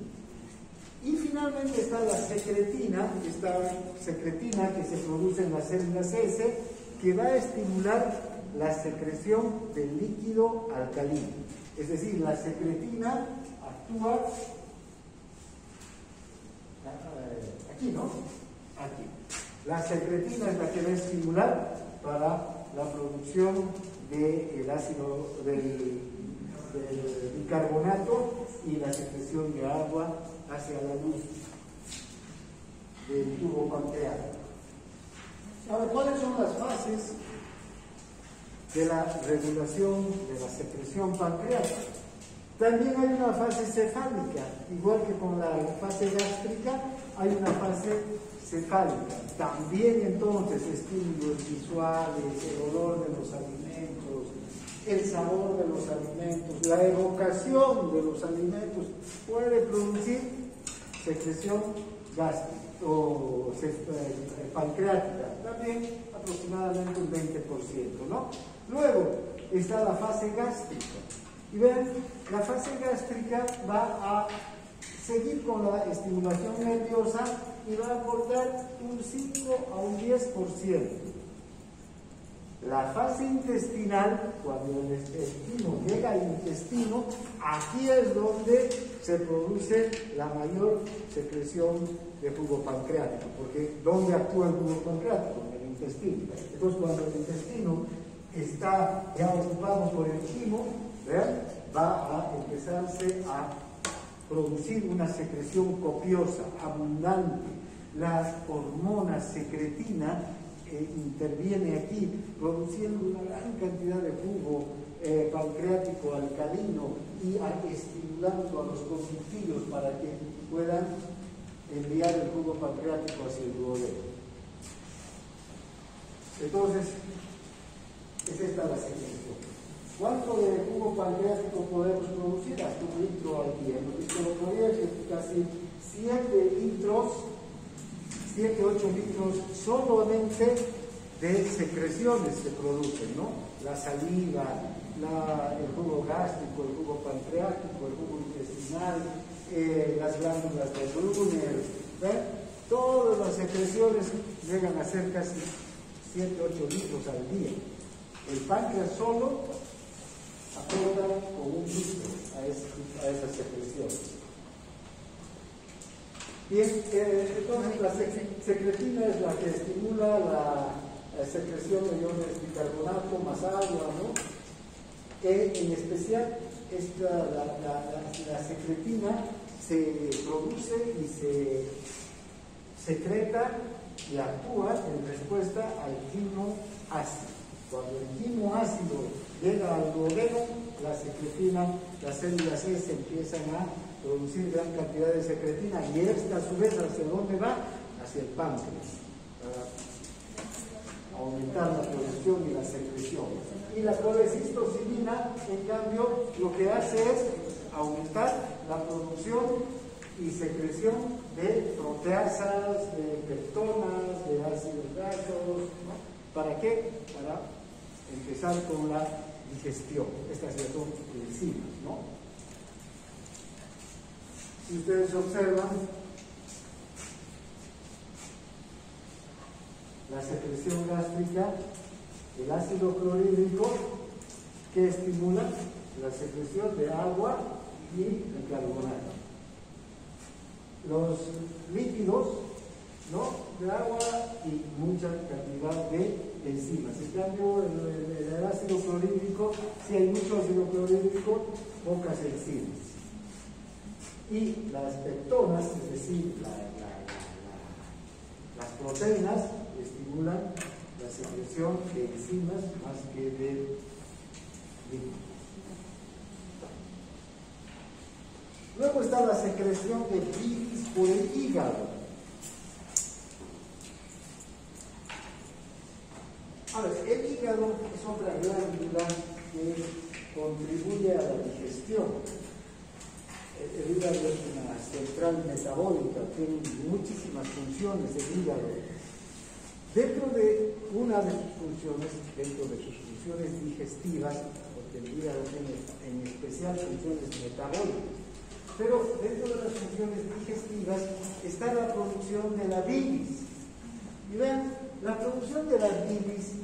Y finalmente está la secretina, esta secretina que se produce en las células S, que va a estimular la secreción del líquido alcalino. Es decir, la secretina actúa aquí, ¿no? Aquí. La secretina es la que va a estimular para la producción del ácido del bicarbonato y la secreción de agua hacia la luz del tubo pancreático. Ahora, ¿cuáles son las fases de la regulación de la secreción pancreática? También hay una fase cefálica, igual que con la fase gástrica, hay una fase cefálica. También entonces estímulos visuales, el olor de los alimentos, el sabor de los alimentos, la evocación de los alimentos puede producir secreción gástrica. pancreática, también aproximadamente un 20%, ¿no? Luego está la fase gástrica. Y vean, la fase gástrica va a seguir con la estimulación nerviosa y va a aportar un 5 a un 10%. La fase intestinal, cuando el intestino llega al intestino, aquí es donde se produce la mayor secreción de jugo pancreático, porque ¿dónde actúa el jugo pancreático? En el intestino. Entonces, cuando el intestino está ya ocupado por el quimo, ¿vean? Va a empezarse a producir una secreción copiosa, abundante. La hormona secretina interviene aquí, produciendo una gran cantidad de jugo pancreático alcalino y estimulando a los conductillos para que puedan enviar el jugo pancreático hacia el duodeno. Entonces, es esta la secreción. ¿Cuánto de jugo pancreático podemos producir? Hasta 1 litro al día. Lo que se podría es casi 7 litros, 7, 8 litros solamente de secreciones se producen, ¿no? La saliva, el jugo gástrico, el jugo pancreático, el jugo intestinal, las glándulas de Brunner, ¿ven? Todas las secreciones llegan a ser casi 7, 8 litros al día. El páncreas solo aporta con 1 litro a esas secreciones. Bien, entonces la secretina es la que estimula la secreción de iones de bicarbonato más agua, ¿no? En especial, la secretina se produce y se secreta y actúa en respuesta al quimo ácido. Cuando el quimo ácido llega al duodeno, la secretina, las células S empiezan a producir gran cantidad de secretina y esta a su vez ¿hacia dónde va? Hacia el páncreas, para aumentar la producción y la secreción. Y la colecistocimina, en cambio, lo que hace es aumentar la producción y secreción de proteasas, de peptonas, de ácidos grasos, ¿no? ¿Para qué? Para empezar con la digestión. Estas ya son enzimas, ¿no? Si ustedes observan, la secreción gástrica, el ácido clorhídrico, que estimula la secreción de agua y el carbonato. Los líquidos, ¿no? De agua y mucha cantidad de enzimas. En cambio, el ácido clorhídrico, si hay mucho ácido clorhídrico, pocas enzimas. Y las peptonas, es decir, las proteínas, estimulan la secreción de enzimas más que de líquidos. Luego está la secreción de bilis por el hígado. A ver, el hígado es otra glándula que contribuye a la digestión. El hígado es una central metabólica, tiene muchísimas funciones el hígado. Dentro de una de sus funciones, dentro de sus funciones digestivas, porque el hígado tiene en especial funciones metabólicas, pero dentro de las funciones digestivas está la producción de la bilis. Y vean, la producción de la bilis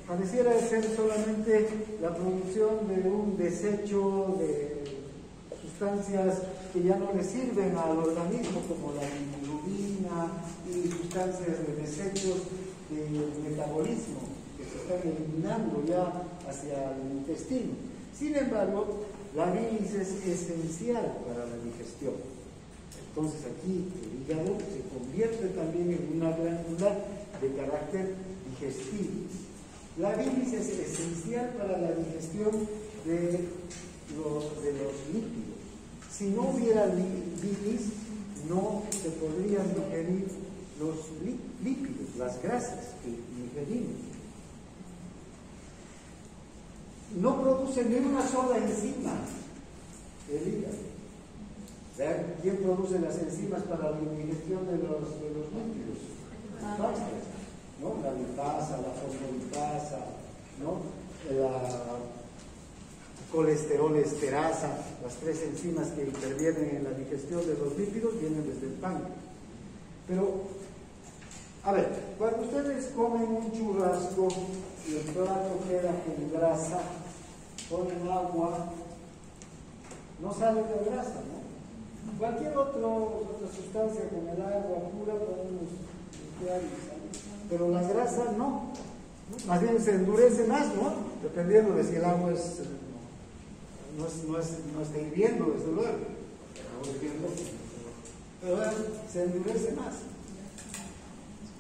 pareciera ser solamente la producción de un desecho de sustancias que ya no le sirven al organismo, como la bilirrubina y sustancias de desechos de metabolismo que se están eliminando ya hacia el intestino. Sin embargo, la bilis es esencial para la digestión. Entonces aquí el hígado se convierte también en una glándula de carácter digestivo. La bilis es esencial para la digestión de los líquidos. Si no hubiera bilis, no se podrían digerir los lípidos, las grasas que ingerimos. No produce ni una sola enzima el hígado. ¿Vean? ¿Quién produce las enzimas para la indigestión de los lípidos? Páncreas, ¿no? La lipasa, la fosfolipasa, ¿no? La colesterol esterasa, las 3 enzimas que intervienen en la digestión de los lípidos vienen desde el páncreas. Pero, a ver, cuando ustedes comen un churrasco y el plato queda con grasa, ponen agua, no sale de grasa, ¿no? Cualquier otra sustancia con el agua pura podemos limpiar y salir, pero la grasa no. Más bien se endurece más, ¿no? Dependiendo de si el agua no está hirviendo, desde luego. Pero se endurece más.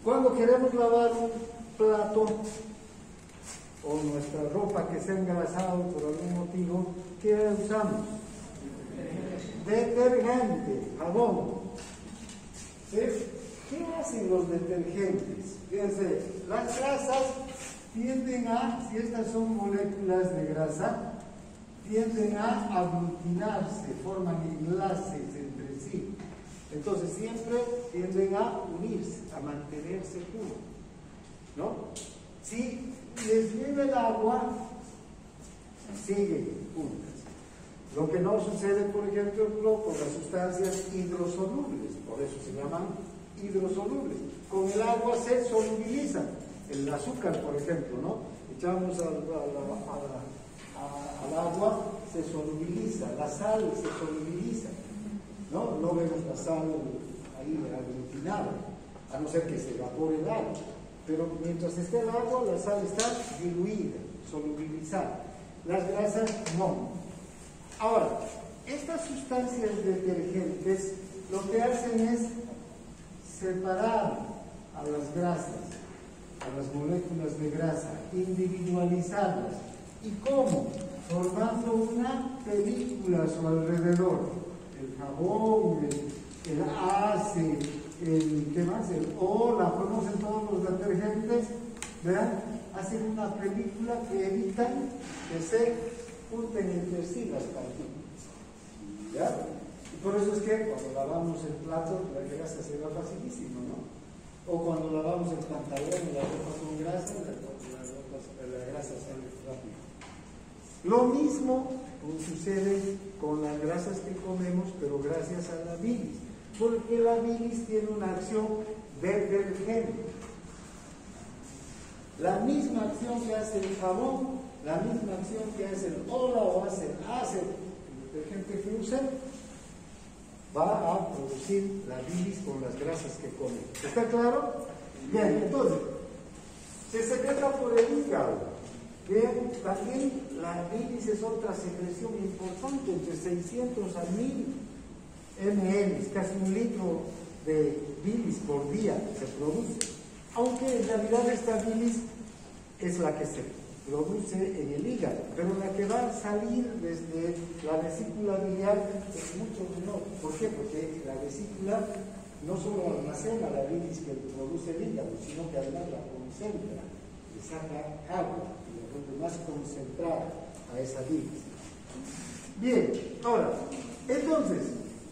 Cuando queremos lavar un plato o nuestra ropa que se ha engrasado por algún motivo, ¿qué usamos? Detergente, jabón. ¿Sí? ¿Qué hacen los detergentes? Fíjense, las grasas tienden a, si estas son moléculas de grasa, tienden a aglutinarse, forman enlaces entre sí. Entonces siempre tienden a unirse, a mantenerse puros, ¿no? Si les viene el agua, siguen juntas. Lo que no sucede, por ejemplo, con las sustancias hidrosolubles, por eso se llaman hidrosolubles. Con el agua se solubilizan. El azúcar, por ejemplo, ¿no? Echamos al agua, se solubiliza, la sal se solubiliza, ¿no? No vemos la sal ahí aglutinada, a no ser que se evapore el agua. Pero mientras esté el agua, la sal está diluida, solubilizada. Las grasas no. Ahora, estas sustancias detergentes lo que hacen es separar a las grasas, a las moléculas de grasa, individualizarlas. ¿Y cómo? Formando una película a su alrededor. El jabón, el ACE, ¿qué más? El OLA, conocen todos los detergentes, ¿vean? Hacen una película que evitan que se junten entre sí las partículas. ¿Ya? Y por eso es que cuando lavamos el plato, la grasa se va facilísimo, ¿no? O cuando lavamos el pantalón y la ropa con grasa, la grasa sale rápido. Lo mismo sucede con las grasas que comemos, pero gracias a la bilis, porque la bilis tiene una acción detergente. La misma acción que hace el jabón, la misma acción que hace el OLA o hace el ACE, el detergente que usen, va a producir la bilis con las grasas que comen. ¿Está claro? Bien, entonces, se secreta por el hígado. Bien, también la bilis es otra secreción importante, entre 600 a 1000 ml, casi 1 litro de bilis por día se produce. Aunque en realidad esta bilis es la que se produce en el hígado, pero la que va a salir desde la vesícula biliar es mucho menor. ¿Por qué? Porque la vesícula no solo almacena la bilis que produce el hígado, sino que además la concentra, le saca agua y le vuelve más concentrada a esa bilis. Bien, ahora, entonces,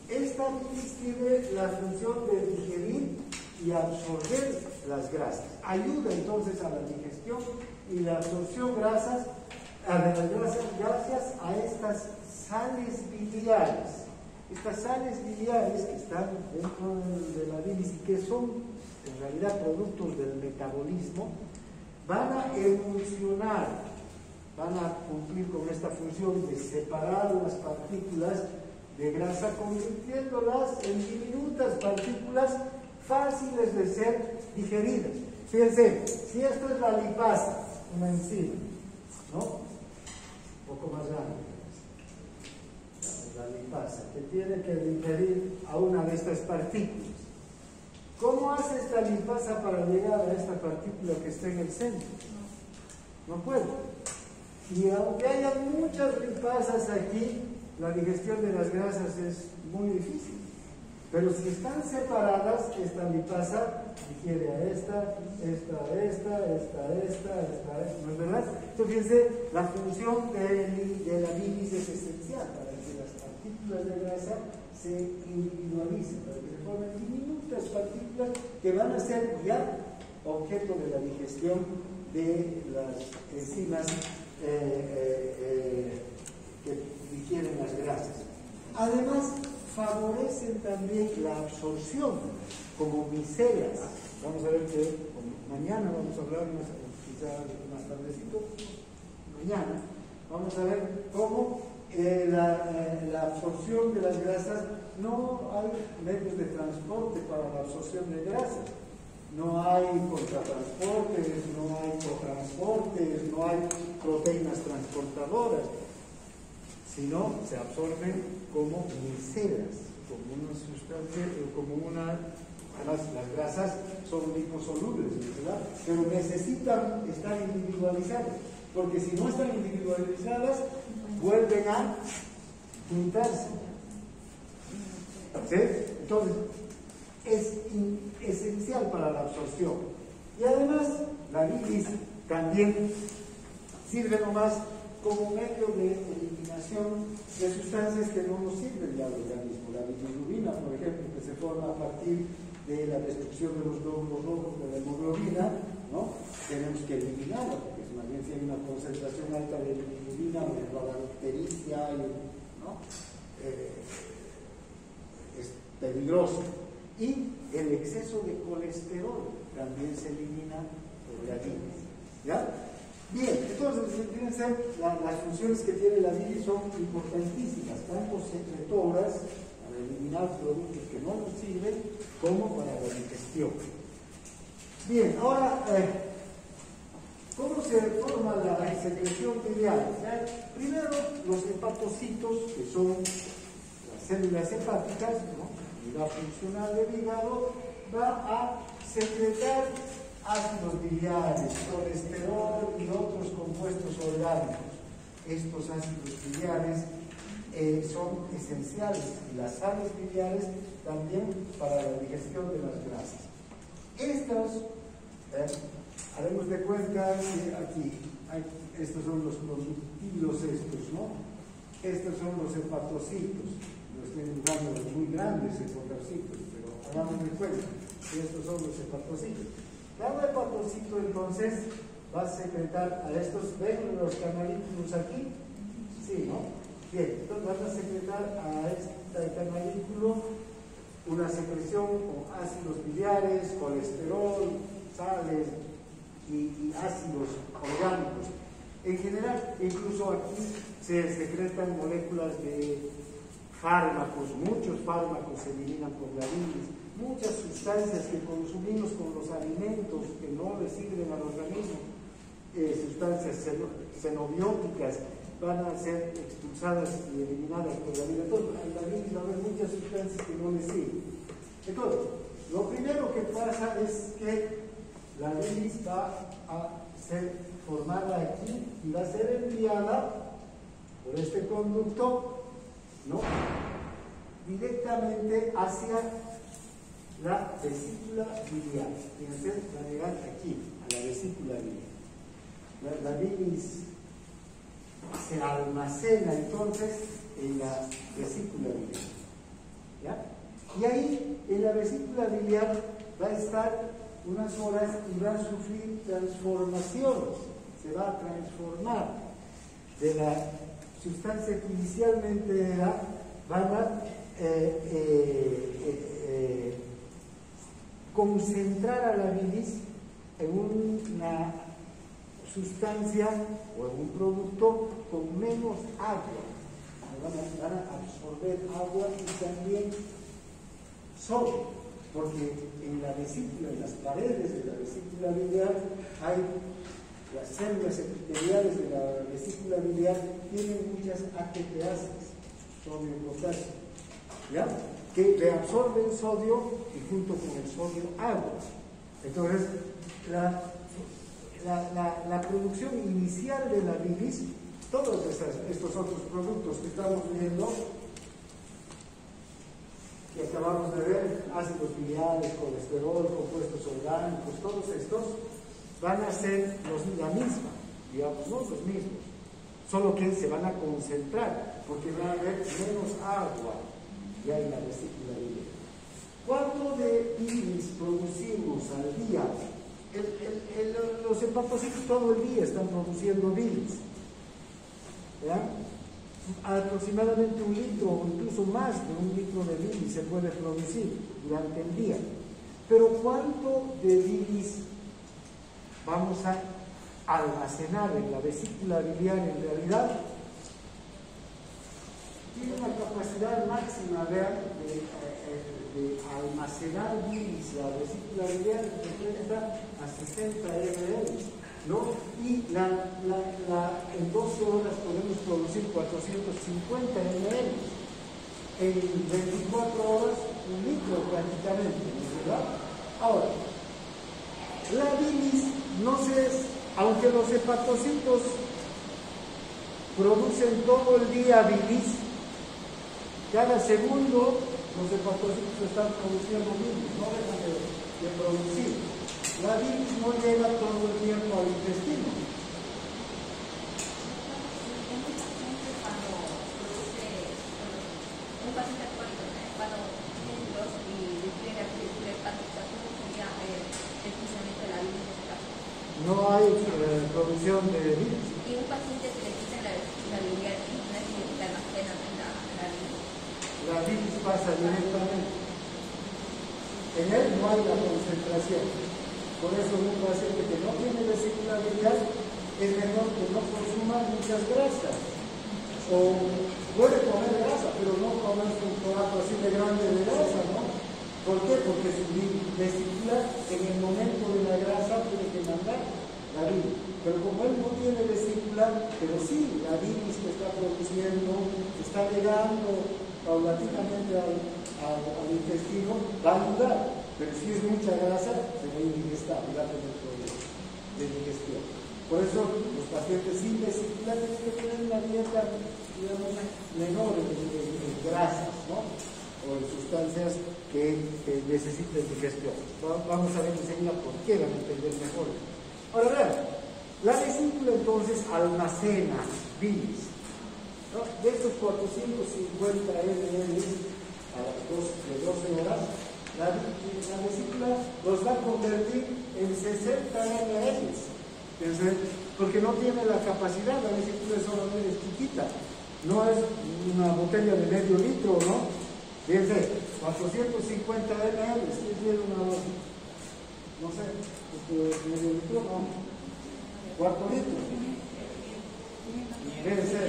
esta bilis tiene la función de digerir y absorber las grasas. Ayuda entonces a la digestión y la absorción de las grasas gracias a estas sales biliares. Estas sales biliares que están dentro de la bilis y que son en realidad productos del metabolismo, van a emulsionar, van a cumplir con esta función de separar las partículas de grasa, convirtiéndolas en diminutas partículas fáciles de ser digeridas. Fíjense, si esto es la lipasa, una enzima, ¿no? Un poco más grande. La lipasa, que tiene que digerir a una de estas partículas. ¿Cómo hace esta lipasa para llegar a esta partícula que está en el centro? No puede. Y aunque haya muchas lipasas aquí, la digestión de las grasas es muy difícil. Pero si están separadas, esta lipasa digiere a esta, ¿no es verdad? Entonces, fíjense, la función de la bilis es esencial para que las partículas de grasa se individualicen, para que se formen diminutas partículas que van a ser ya objeto de la digestión de las enzimas que digieren las grasas. Además, favorecen también la absorción como micelas. Vamos a ver que mañana vamos a hablar, quizás más tardecito, mañana, vamos a ver cómo la absorción de las grasas, no hay medios de transporte para la absorción de grasas. No hay contratransportes, no hay cotransportes, no hay proteínas transportadoras, sino se absorben como micelas, como una sustancia, además las grasas son liposolubles, ¿verdad? Pero necesitan estar individualizadas, porque si no están individualizadas, vuelven a juntarse. ¿Sí? Entonces, es esencial para la absorción. Y además, la bilis también sirve nomás como medio de eliminación de sustancias que no nos sirven ya al organismo. La bilirrubina, por ejemplo, que se forma a partir de la destrucción de los glóbulos rojos de la hemoglobina, ¿no? Tenemos que eliminarla, porque más bien si hay una concentración alta de bilirrubina o de bactericia, ¿no? Es peligroso. Y el exceso de colesterol también se elimina por la bilis. ¿Ya? Bien, entonces, fíjense, las funciones que tiene la bilis son importantísimas, tanto secretoras, para eliminar productos que no nos sirven, como para la digestión. Bien, ahora, ¿cómo se forma la secreción biliar? Primero, los hepatocitos, que son las células hepáticas, ¿no? La funcional del hígado va a secretar ácidos biliares, colesterol y otros compuestos orgánicos. Estos ácidos biliares son esenciales, y las sales biliares también para la digestión de las grasas. Estas, haremos de cuenta que aquí, estos son los conductilos estos, ¿no? Estos son los hepatocitos. Estoy dibujando muy grandes hepatocitos, pero hagamos de cuenta que estos son los hepatocitos. Cada hepatocito entonces va a secretar a estos, ¿ven los canalículos aquí? Sí, ¿no? Bien, entonces van a secretar a este canalículo una secreción con ácidos biliares, colesterol, sales y ácidos orgánicos. En general, incluso aquí se secretan moléculas de fármacos, muchos fármacos se eliminan por la bilis, muchas sustancias que consumimos con los alimentos que no le sirven al organismo, sustancias xenobióticas, van a ser expulsadas y eliminadas por la bilis. Entonces, en la bilis va a haber muchas sustancias que no le sirven. Entonces, lo primero que pasa es que la bilis va a ser formada aquí y va a ser enviada por este conducto, ¿no? Directamente hacia la vesícula biliar. Fíjense, va a llegar aquí, a la vesícula biliar. La bilis se almacena entonces en la vesícula biliar. ¿Ya? Y ahí, en la vesícula biliar, va a estar unas horas y va a sufrir transformaciones. Se va a transformar de la sustancia que inicialmente era, van a concentrar a la bilis en una sustancia o en un producto con menos agua. Van a absorber agua y también sodio, porque en la vesícula, en las paredes de la vesícula biliar, hay las células epiteliales de la vesícula biliar tienen muchas ATPases, sodio y potasio, ¿ya? Que reabsorben sodio y junto con el sodio agua. Entonces, la producción inicial de la bilis, todos estos otros productos que estamos viendo, que acabamos de ver, ácidos biliares, colesterol, compuestos orgánicos, todos estos van a ser la misma, digamos, no los mismos, solo que se van a concentrar, porque va a haber menos agua ya en la vesícula biliar. ¿Cuánto de bilis producimos al día? Los hepatocitos todo el día están produciendo bilis. ¿Ya? Aproximadamente 1 litro o incluso más de 1 litro de bilis se puede producir durante el día. Pero ¿cuánto de bilis vamos a almacenar en la vesícula biliar? En realidad tiene una capacidad máxima de almacenar bilis la vesícula biliar de 30 a 60 ml, ¿no? Y en 12 horas podemos producir 450 ml. En 24 horas 1 litro prácticamente, ¿no es verdad? Ahora, la bilis aunque los hepatocitos producen todo el día bilis, cada segundo los hepatocitos están produciendo bilis, no dejan de producir. La bilis no llega todo el tiempo al intestino. Un paciente alcohólico, cuando tiene los y despliega arquitectura hepática, ¿cómo sería el funcionamiento de la bilis en este caso? No hay producción de bilis. Y un paciente que le quita la vesícula biliar, no es que la almacena en la bilis. La bilis pasa directamente. En él no hay la concentración. Por eso un paciente que no tiene vesícula biliar es mejor que no consuma muchas grasas. O puede comer grasa, pero no comer un plato así de grande de grasa, ¿no? ¿Por qué? Porque su vesícula en el momento de la grasa tiene que mandar la bilis. Pero como él no tiene vesícula, pero sí, la bilis que está produciendo, está llegando paulatinamente al intestino, va a ayudar. Pero si es mucha grasa, se va a indigestable, va a tener problemas de digestión. Por eso los pacientes sin vesícula tienen que tener una dieta, digamos, menor en grasas, ¿no? O en sustancias que necesiten digestión. Vamos a ver enseguida por qué, van a entender mejor. Ahora vean, la vesícula entonces almacena bilis, ¿no? De estos 450 ml a las 12 horas, la vesícula los va a convertir en 60 ml. Porque no tiene la capacidad, la vesícula solamente es chiquita, no es una botella de medio litro, ¿no? Fíjense, 450 ml, ¿qué tiene una dosis? No sé, medio litro, no, cuarto litro. Fíjense,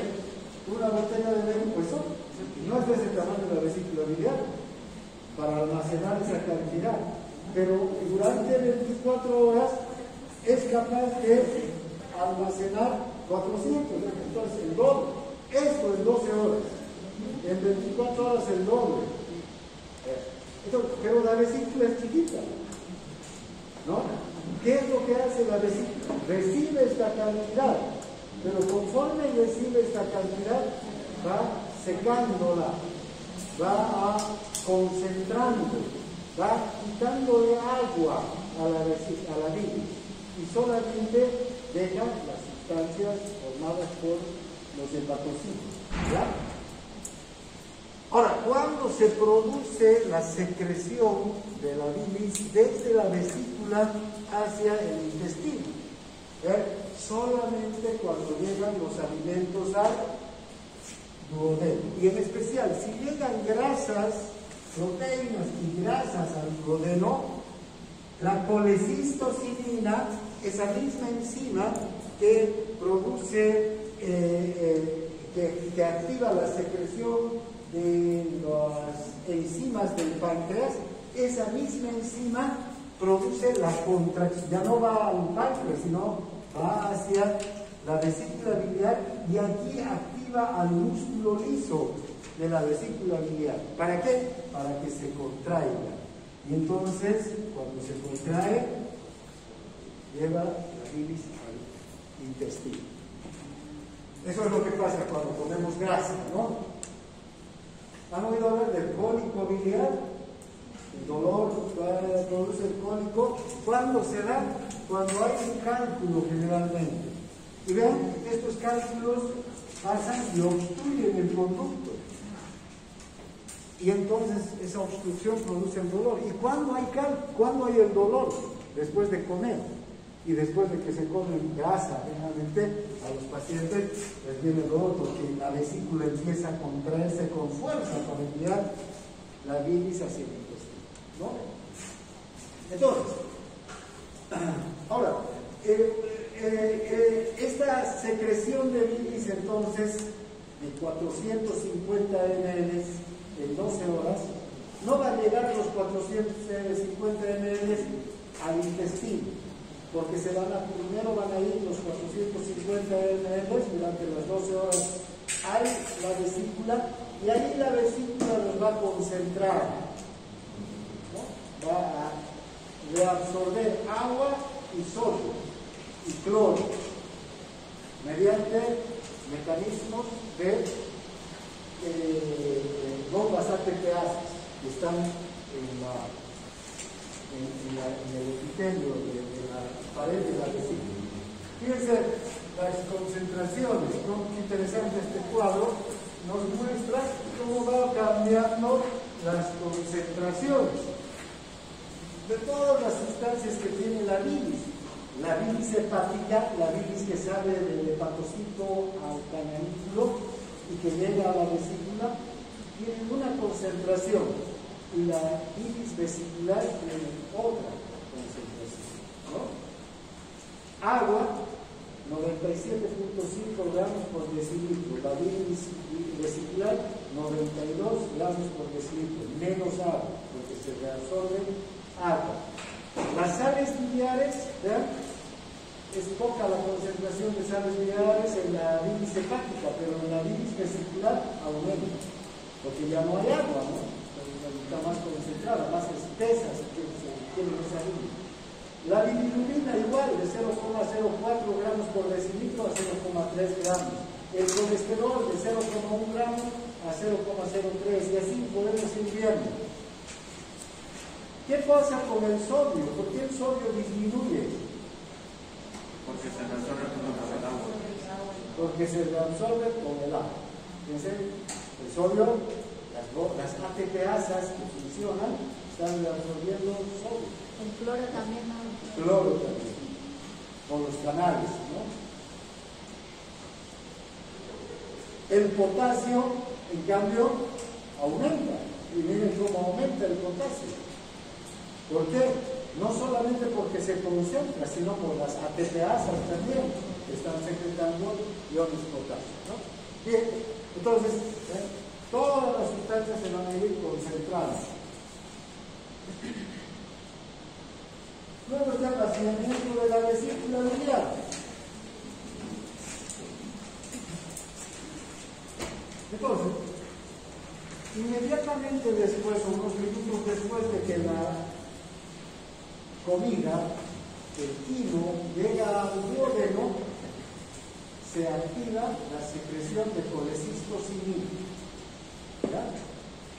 una botella de medio, pues no es de ese tamaño la vesícula biliar para almacenar esa cantidad, pero durante 24 horas es capaz de almacenar 400, entonces el doble. Esto en 12 horas, en 24 horas el doble. Pero la vesícula es chiquita, ¿no? ¿Qué es lo que hace la vesícula? Recibe esta cantidad, pero conforme recibe esta cantidad, va secándola, va concentrando, va quitándole agua a la bilis y solamente deja las sustancias formadas por los hepatocitos, ¿ya? Ahora, cuando se produce la secreción de la bilis desde la vesícula hacia el intestino, ¿ya? Solamente cuando llegan los alimentos al duodeno, y en especial si llegan grasas, proteínas y grasas al duodeno, la colecistocinina, esa misma enzima que produce, que activa la secreción de las enzimas del páncreas, esa misma enzima produce la contracción, ya no va al páncreas, sino va hacia la vesícula biliar y aquí activa al músculo liso de la vesícula biliar. ¿Para qué? Para que se contraiga. Y entonces, cuando se contrae, lleva la bilis al intestino. Eso es lo que pasa cuando comemos grasa, ¿no? ¿Han oído hablar del cólico biliar? El dolor que produce el cólico. ¿Cuándo se da? Cuando hay un cálculo generalmente. Y vean, estos cálculos pasan y obstruyen el conducto. Y entonces esa obstrucción produce el dolor. ¿Y cuándo hay el dolor? Después de comer. Y después de que se come grasa, generalmente a los pacientes les viene el dolor porque la vesícula empieza a contraerse con fuerza para enviar la bilis hacia el intestino, ¿no? Entonces, ahora, esta secreción de bilis entonces de 450 ml en 12 horas no va a llegar a los 450 ml al intestino, porque primero van a ir los 450 ml durante las 12 horas a la vesícula, y ahí la vesícula los va a concentrar, ¿no? Va a reabsorber agua y sodio y cloro mediante mecanismos de bombas ATPases que están en el epitelio de la pared de la vesícula. Fíjense las concentraciones, ¿no? Qué interesante este cuadro, nos muestra cómo va cambiando las concentraciones de todas las sustancias que tiene la bilis. La bilis hepática, la bilis que sale del hepatocito al cananículo y que llega a la vesícula, tiene una concentración, y la bilis vesicular tiene otra concentración, ¿no? Agua, 97.5 gramos por decilitro, la bilis vesicular, 92 gramos por decilitro, menos agua, porque se reabsorbe agua. Las sales biliares, ¿verdad? Es poca la concentración de sales biliares en la bilis hepática, pero en la bilis vesicular aumenta, porque ya no hay agua, ¿no? Está más concentrada, más espesa, que tiene esa bilis. La bilirrubina igual, de 0,04 gramos por decilitro a 0,3 gramos. El colesterol de 0,1 gramos a 0,03, y así podemos ir viendo. ¿Qué pasa con el sodio? ¿Por qué el sodio disminuye? Porque se reabsorbe con el agua. Porque se reabsorbe con el agua. Fíjense, el sodio, las ATPasas que funcionan, están reabsorbiendo sodio. El cloro también, ¿no? Cloro también, con los canales, ¿no? El potasio, en cambio, aumenta. Y miren cómo aumenta el potasio. ¿Por qué? No solamente porque se concentra, sino por las ATPasas también, que están secretando iones potasio, ¿no? Bien, entonces, todas las sustancias se van a ir concentrando. Luego está el vaciamiento de la vesícula biliar. Entonces, inmediatamente después, unos minutos después de que la comida, el quimo, llega al duodeno, se activa la secreción de colecistocinina.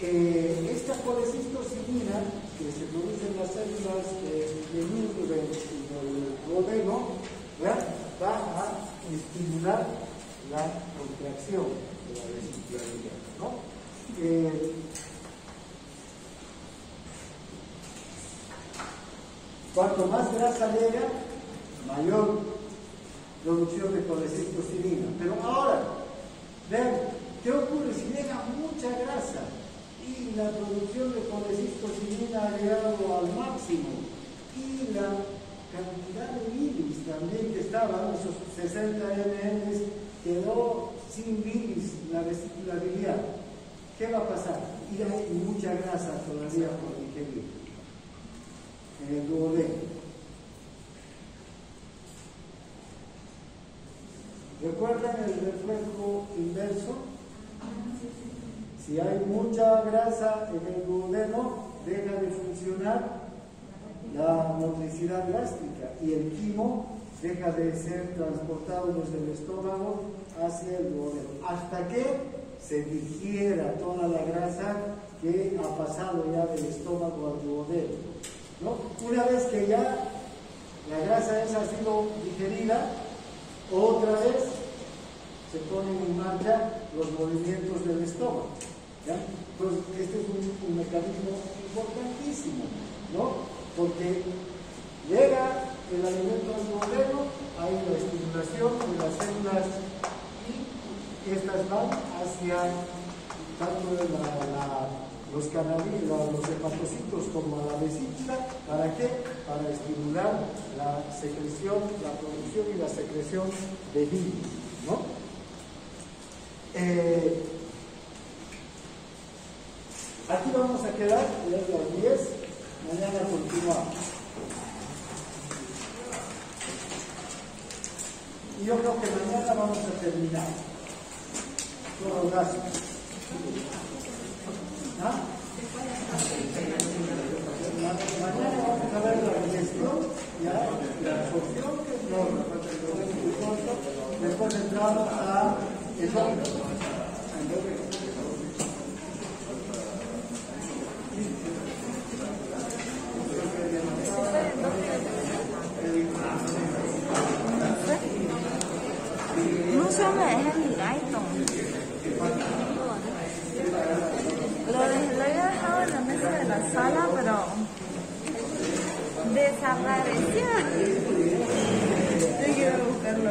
Esta colecistocinina que se produce en las células del duodeno va a estimular la contracción de la vesícula biliar, ¿no? Cuanto más grasa llega, mayor producción de colecistocinina. Pero ahora, vean, ¿qué ocurre si llega mucha grasa y la producción de colecistocinina ha llegado al máximo y la cantidad de bilis también que estaba, esos 60 ml, quedó sin bilis en la vesícula biliar? ¿Qué va a pasar? Y hay mucha grasa todavía por digerir en el duodeno. ¿Recuerdan el reflejo inverso? Si hay mucha grasa en el duodeno, deja de funcionar la motricidad gástrica y el quimo deja de ser transportado desde el estómago hacia el duodeno, hasta que se digiera toda la grasa que ha pasado ya del estómago al duodeno, ¿no? Una vez que ya la grasa esa ha sido digerida, otra vez se ponen en marcha los movimientos del estómago. ¿Ya? Entonces, este es un mecanismo importantísimo, ¿no? Porque llega el alimento al duodeno, hay la estimulación de las células y estas van hacia tanto los canalitos, los hepatocitos como a la vesícula. ¿Para qué? Para estimular la secreción, la producción y la secreción de bilis, ¿no? Aquí vamos a quedar, ya es las 10, mañana continuamos. Y yo creo que mañana vamos a terminar. Todo gracias. ¿Ah? Mañana vamos a ver la digestión, ya, la absorción, que es lo después entramos a el hombre. No sé dónde dejé mi iPhone. Lo había dejado en la mesa de la sala, pero desapareció. Yo quiero buscarlo.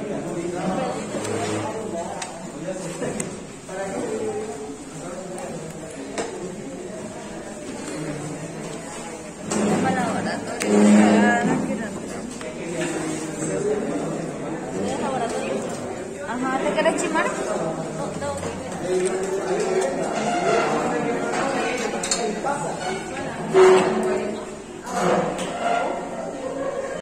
Ajá, ¿te quieres chimar? No, no.